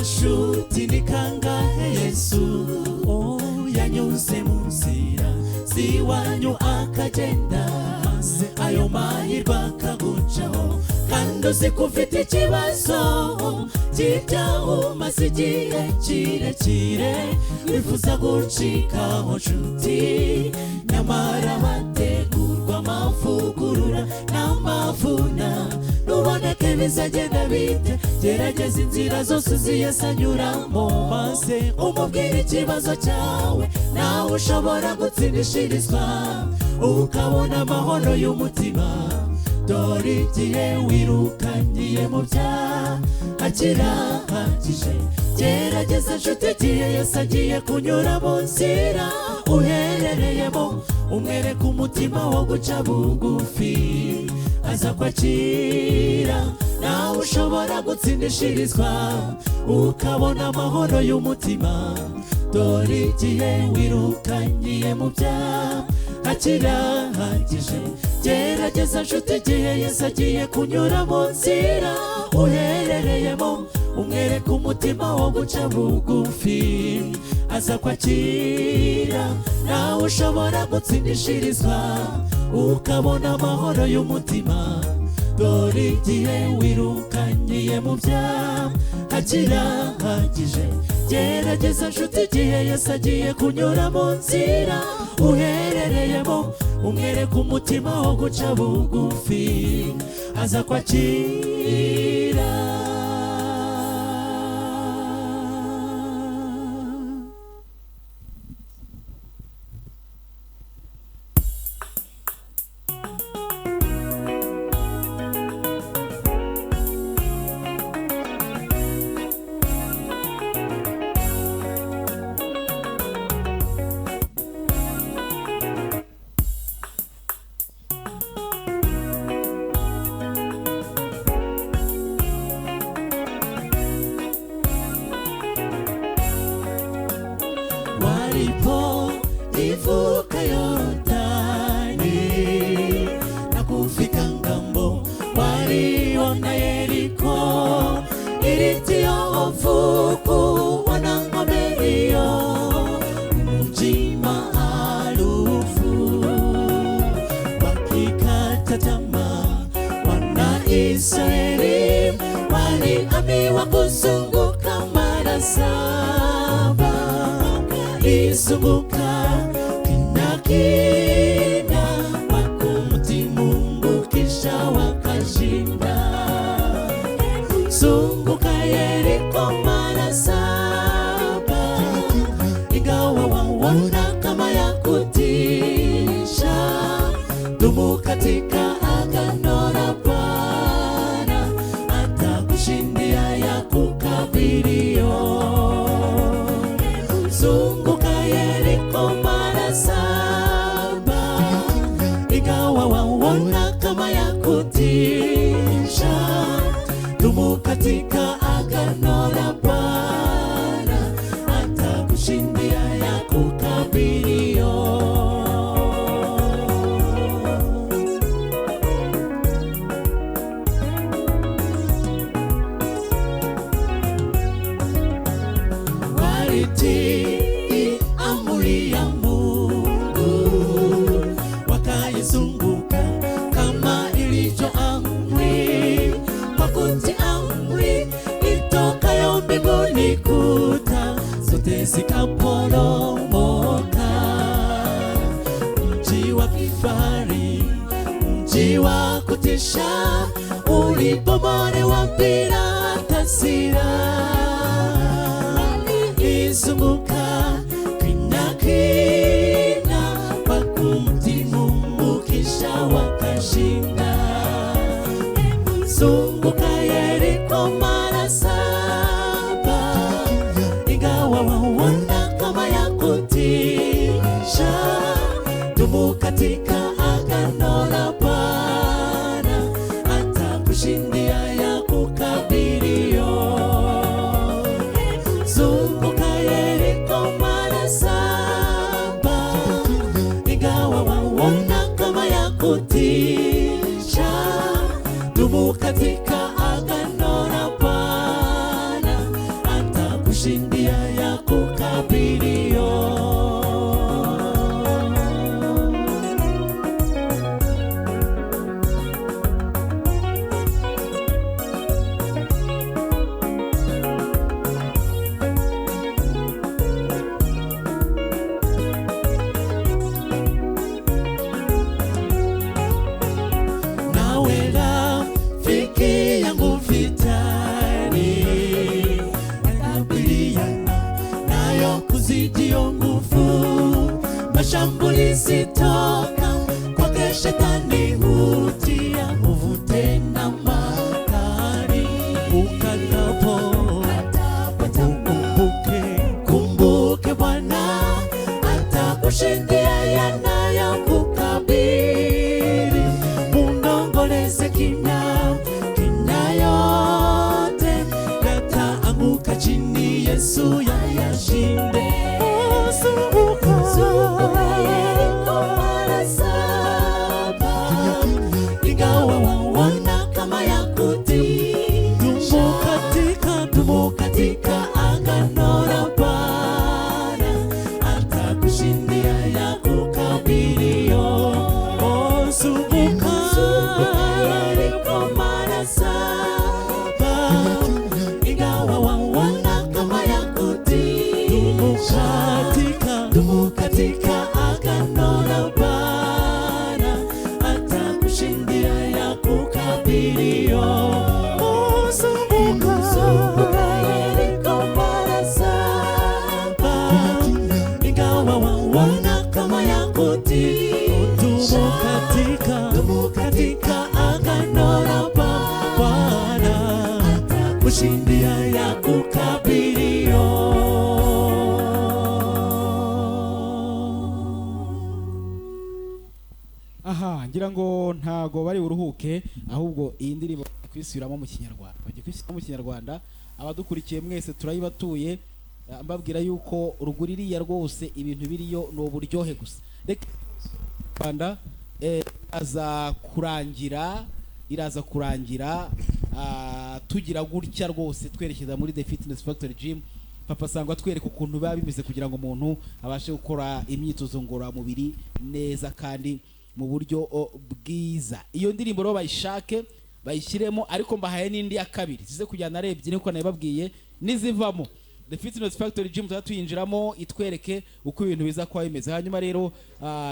Nshuti ni kangahe Yesu yanyuze mu nzira ziwanyu akagenda, ayo mahirwe akagucaho kandi uzi ko ufite ikibazo cy'ibyaha umaze igihe kirekire wifuza gucikaho nshuti. Nyamara hategurwa amavugurura n'amavuna, nuboneke bizagenda bite. Gerageza inzira zose uzi Yesu anyuramo, maze umubwire ikibazo cyawe nawe ushobora gutsindishirizwa ukabona amahoro y'umutima. Dore igihe wirukanyiye mu byaha kirahagije. Gerageza nshuti igihe Yesu agiye kunyura mu nzira uherereyemo, umwereke umutima wo guca bugufi aza kwakira. Nawe ushobora gutsindishirizwa ukabona amahoro y'umutima. Dore igihe wirukanyiye mu byaha kirahagije. Gerageza nshuti igihe Yesu agiye kunyura mu nzira uherereyemo, umwereke umutima wo guca bugufi aza kwakira. Nawe ushobora gutsindishirizwa ukabona amahoro y'umutima. Dore igihe wirukanyiye mu byaha kirahagije. Gerageza nshuti igihe Yesu agiye kunyura mu nzira uherereyemo, umwereke umutima wo guca bugufi aza kwakira. Walipo ivuka Yordani na kufika ngambo, waliona Yeriko ilitiyo hofu kuona ngome hiyo, mji maarufu. Wakikata tamaa Wanaisraeli waliambiwa kuzunguka mara 7, izunguka kina kina wakumti Mungu kisha wakashinda. Zunguka Yeriko mara 7, ingawa waona kama ya kutisha. Dumu katika agano la Bwana, atakushindia ya kukabilio. Zunguka Yeriko mara 7, ingawa waona kama ya kutisha. Dumu katika katika agano la Bwana, atakushindia ya kukabilio. Walitii amri ya Mungu, wakaizunguka kama ilivyo amri, kwa kutii amri itokayo mbinguni, kuta zote zikaporomoka. Mji wa kifahari, mji wa kutisha, ulipomolewa bila taswira. Walizunguka kina kina kwa kumtii Mungu, kisha wakashinda. Zunguka Yeriko mara 7, ingawa waona kama ya kutisha. Dumu katika agano la Bwana, atakushindia ya kukabilio. Zunguka Yeriko mara 7, ingawa waona kama ya kutisha. Dumu katika agano la Bwana, atakushindia ya kukabilio. Nawe rafiki yangu vitani, nakabiliana nayo kuzidio nguvu. Mashambulizi toka kwake Shetani, hutia nguvu tena makali. Kumbuke Bwana, atakushindia yanayokukabili. Munongoleze kina yote, yataanguka chini, Yesu yayashinde. Zunguka Yeriko mara 7, ingawa waona kama ya kutisha. Dumu katika agano la Bwana, atakushindia ya kukabilio. Zunguka Yeriko mara 7, ingawa waona kama ya kutisha. Dumu katika agano la Bwana, atakushindia ya kukabilio. Zunguka Yeriko mara 7, ingawa waona kama ya kutisha. Dumu katika agano la Bwana, atakushindia ya kukabilio. Aha, ngira ngo ntago bari uruhuke, ahubwo iyi ndirimbo kwisubiramo mu Kinyarwanda. Bagiye kwisubiramo mu Kinyarwanda. Abadukurikiye mwese turayibatuye, mbabwira yuko ruguririya rwose ibintu biriyo no buryohe gusa. Reka Rwanda iraza kurangira tugira gutya rwose twerekeza muri The Fitness Factory Gym. Papa Sangwa twereka ukuntu biba bimeze kugira ngo umuntu abashe gukora imyitozo ngororamubiri neza kandi mu buryo bwiza. Iyo ndirimbo rero bayishake bayishyiremo, ariko mbahaye n'indi ya kabiri zize kujyana arebye niko nabibabwiye nizivamo. The Fitness Factory Gym tuyinjiramo itwereke uko ibintu biza kwa bimeze. Hanyuma rero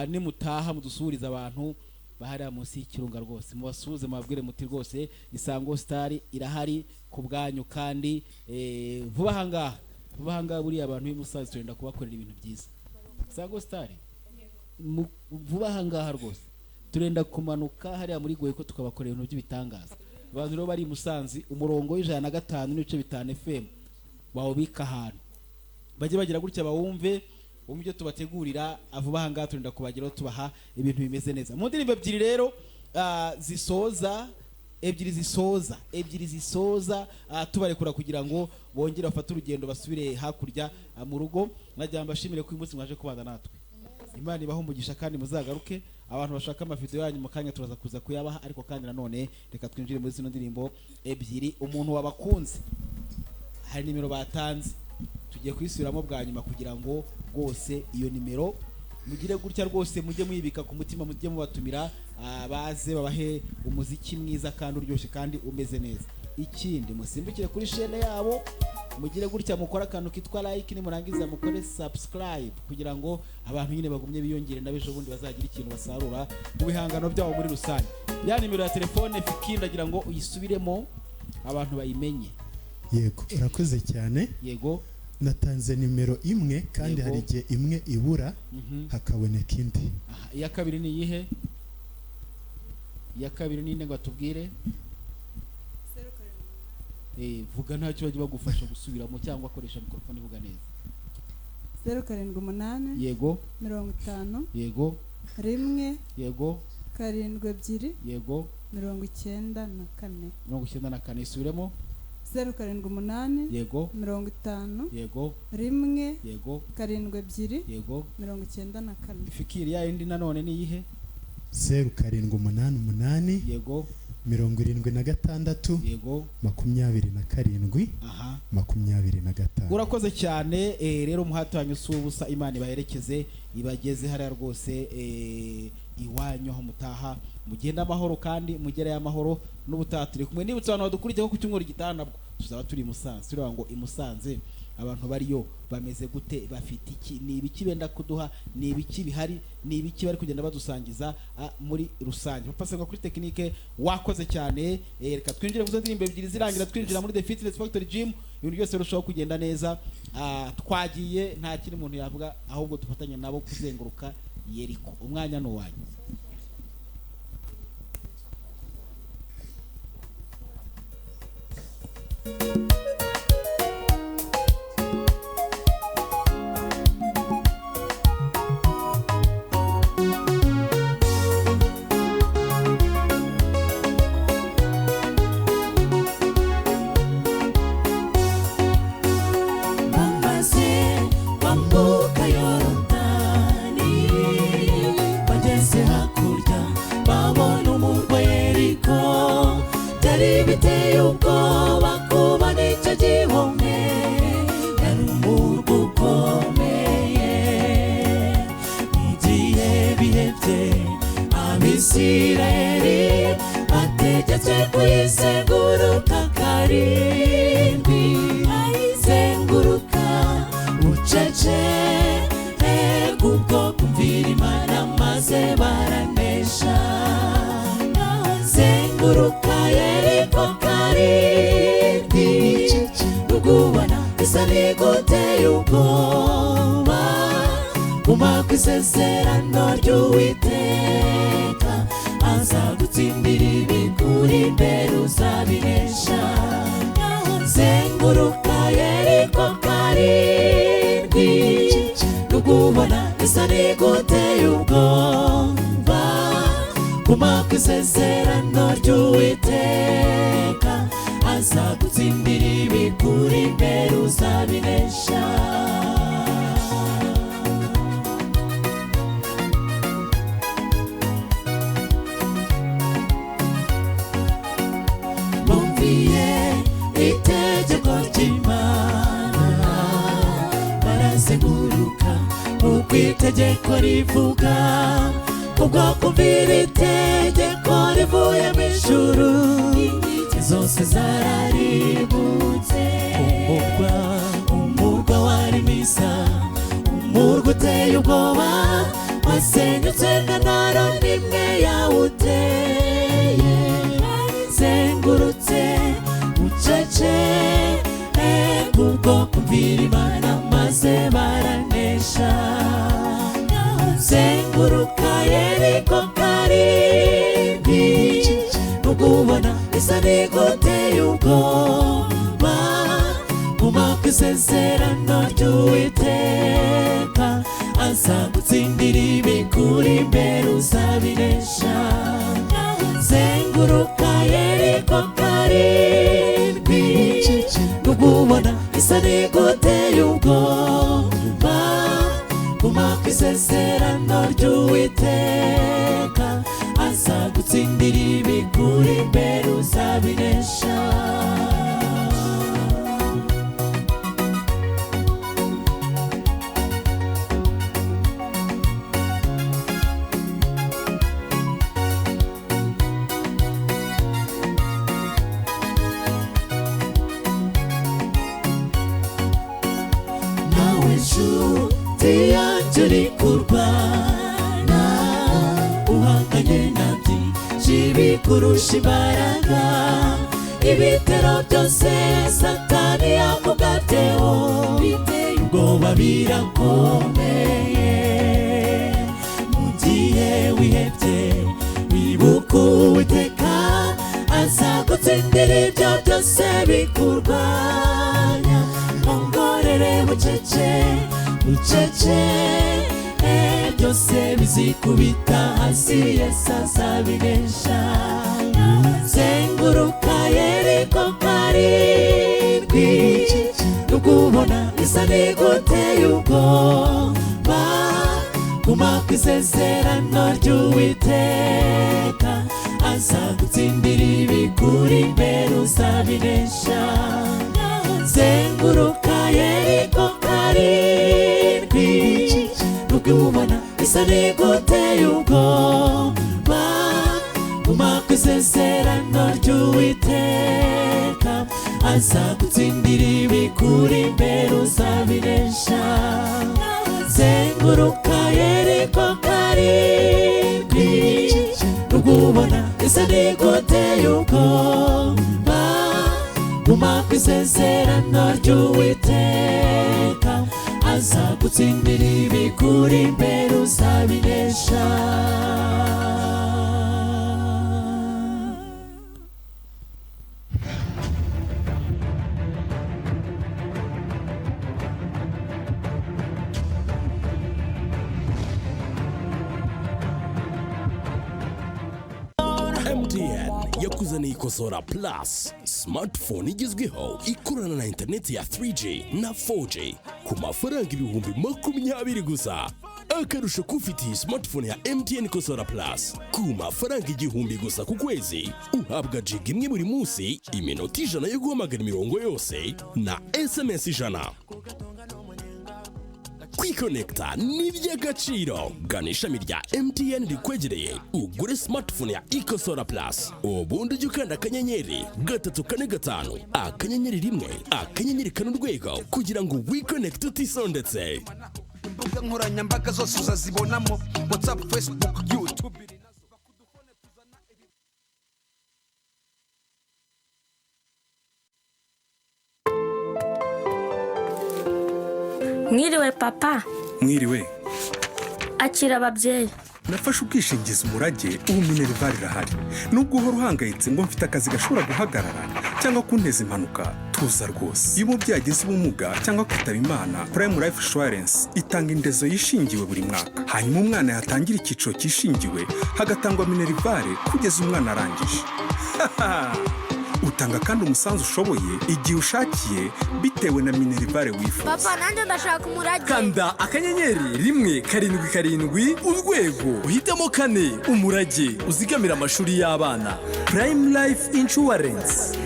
nimutaha mudusubiriza abantu bahari munsi y'ikirunga rwose, mubasuhuze mubabwire muti rwose Isango Star irahari ku bwanyu, kandi vuba hangaha buriya abantu b'imusazi turenda kubakorera ibintu byiza. Isango Star vuba hangaha rwose turenda kumanuka hariya muri Goye ko tukabakorera ibintu by'ibitangaza. Abantu rero bari Musanzi umurongo w'105 n'ibice 5 FM bawubika ahantu bajye bagira gutya bawumve umujyo tubategurira avuba hangaha turenda kubageraho tubaha ibintu bimeze neza. Mu ndirimbo ebyiri rero zisoza ebyiri zisoza tubarekura kugira ngo bongere bafate urugendo basubire hakurya mu rugo. Najya mbashimire ko uyu munsi mwaje kubana natwe. Imana ibaho umugisha kandi muzagaruke. Abantu bashaka amavideo yanyu mu kanya turaza kuza kuyabaha, ariko kandi nanone reka twinjire muri zino ndirimbo ebyiri. Umuntu wabakunze hari nimero batanze, tugiye kwisubiramo bwa nyuma kugira ngo rwose iyo nimero mugire gutya rwose mujye muyibika ku mutima, mujye mubatumira baze babahe umuziki mwiza kandi uryoshye kandi umeze neza. Ikindi musimbukire kuri chaîne yabo, mugire gutya mukora akantu kitwa like, nimurangiza mukore subscribe kugira ngo abantu nyine bagumye biyongere nabejo bundi bazagira ikintu basarura mu bihangano byabo muri rusange. Ya nimero ya telefone fikindagira ngo uyisubiremo abantu bayimenye. Yego, urakoze cyane. Yego, natanze nimero imwe kandi hari igihe imwe ibura hakaboneka indi. Iya kabiri ni iyihe? Iya kabiri ni ngo atubwire. Vuga ntacyo bajye bagufasha gusubiramo cyangwa akoresha mikrofone vuga neza. 078 yego 50 yego 1 yego 72 yego 94 isubiremo. 078 yego 50 yego 1 yego 72 yego 94. Fikiri ya indi nanone ni iyihe? 0788 yego 76 yego 27 25. Urakoze cyane. Rero umuhati wanyu usubusa, Imana ibaherekeze ibageze hariya rwose iwanyu aho mutaha, mugenda amahoro kandi mugere y'amahoro n'ubutaha turi kumwe. Nibutse abantu badukurikiyeho ku cyumweru gitaha nabwo tuzaba turi Musanze. Turiho ngo imusanze abantu bariyo bameze gute, bafite iki, ni ibiki benda kuduha, ni ibiki bihari, ni ibiki bari kugenda badusangiza muri rusange. Papasenga kuri technique wakoze cyane. Reka twinjire mu ndirimbo ebyiri zirangira twinjira muri The Fitness Factory Gym, ibintu byose birushaho kugenda neza. Twagiye nta kindi umuntu yavuga, ahubwo dufatanya nabo kuzenguruka Yeriko. Umwanya no wanyu. Abisirayeli bategetswe kuyizenguruka karindwi, bayizenguruka bucece kubwo kumvira Imana maze baranesha. Zenguruka Yeriko karindwi, rugubana bisa n'iguteye ubwoba, guma ku isezerano ry'Uwiteka, azagutsindira ibikuri imbere uzabinesha. Zenguruka Yeriko karindwi, rugubana bisa n'iguteye ubwoba, guma ku isezerano ry'Uwiteka, azagutsindira ibikuri imbere uzabinesha. Itegeko ry'Imana barazenguruka uko itegeko rivuga, ubwo kumvira itegeko rivuye mu ijuru, inkike zose zaraributse. Umurwa wari mwiza, umurwa uteye ubwoba, wasenyutse nka ntaro n'imwe yawuteye. Zengurutse bucece kubwo kumvira Imana maze baranesha. Zenguruka Yeriko karindwi, rugubana bisa n'iguteye ubwoba, guma ku isezerano ry'Uwiteka, azagutsindira ibikuri imbere uzabinesha. Zenguruka Yeriko guteye ubwoba guma ku isezerano ry'Uwiteka azagutsindira ibikuri imbere uzabinesha turi kurwana uhanganye na byinshi bikurusha imbaraga ibitero byose satani yakugateho biteye ubwoba birakomeye mu gihe wihebye wibuka Uwiteka azagutsindira ibyo byose bikurwanya mongorere bucece byose bizikubita hasi Yesu azabinesha zenguruka Yeriko karindwi nukubona isa n'iguteye ubwoba guma ku isezerano ry'Uwiteka azagutsindira ibikuri imbere uzabinesha zenguruka Yeriko karindwi nukubona isa n'iguteye ubwoba guma ku isezerano ry'Uwiteka azagutsindira ibikuri imbere uzabinesha zenguruka Yeriko karindwi nukubona isa n'iguteye ubwoba guma ku isezerano ry'Uwiteka azagutsindira ibikuri imbere uzabinesha MTN yakuzaniye ikosora plus smartphone igezweho ikorana na internet ya 3G na 4G ku mafaranga ibihumbi 20 gusa. Akarusho kufitiye smartphone ya MTN Kosora Plus ku mafaranga 1000 gusa ku kwezi uhabwa gig imwe buri munsi, iminota 100 yo guhamagara imirongo yose na SMS 100. Kwiconnecta n'iby'agaciro. Gana ishami rya MTN rikwegereye ugure smartphone ya Ikosora Plus. Ubundi ujye ukanda akanyenyeri 345 akanyenyeri 1 akanyenyeri 4 urwego kugira ngo wiconnect utisondetse. Imbuga nkoranyambaga zose uzazibonamo WhatsApp, Facebook, YouTube. Mwiriwe papa. Mwiriwe. Akira ababyeyi. Nafashe ubwishingizi umurage ubu Minerval irahari. Nubwo uhora uhangayitse ngo mfite akazi gashobora guhagarara cyangwa kunteza impanuka, tuza rwose. Iyo umubyeyi agize ubumuga cyangwa kwitaba Imana, Prime Life Insurance itanga indezo yishingiwe buri mwaka. Hanyuma umwana yatangira icyiciro cyishingiwe hagatangwa Minerval kugeza umwana arangije. Utanga kandi umusanzu ushoboye igihe ushakiye bitewe na Minerval wifuza. Papa nanjye ndashaka umurage. Kanda akanyenyeri 177 urwego uhitamo 4 umurage uzigamira amashuri y'abana. Prime Life Insurance.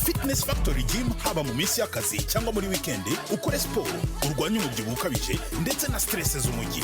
Fitness Factory Gym haba mu minsi y'akazi cyangwa muri weekend ukore siporo urwanya umubyibuho ukabije ndetse na stress z'umujyi.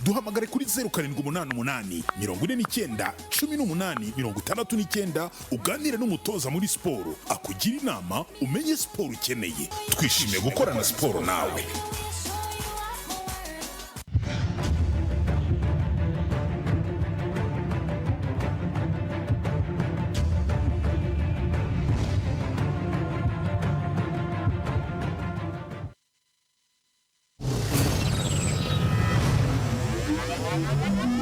Duhamagare kuri 0788 49 18 69 uganire n'umutoza muri siporo akugira inama umenye siporo ukeneye. Twishimiye gukorana siporo nawe. Thank you.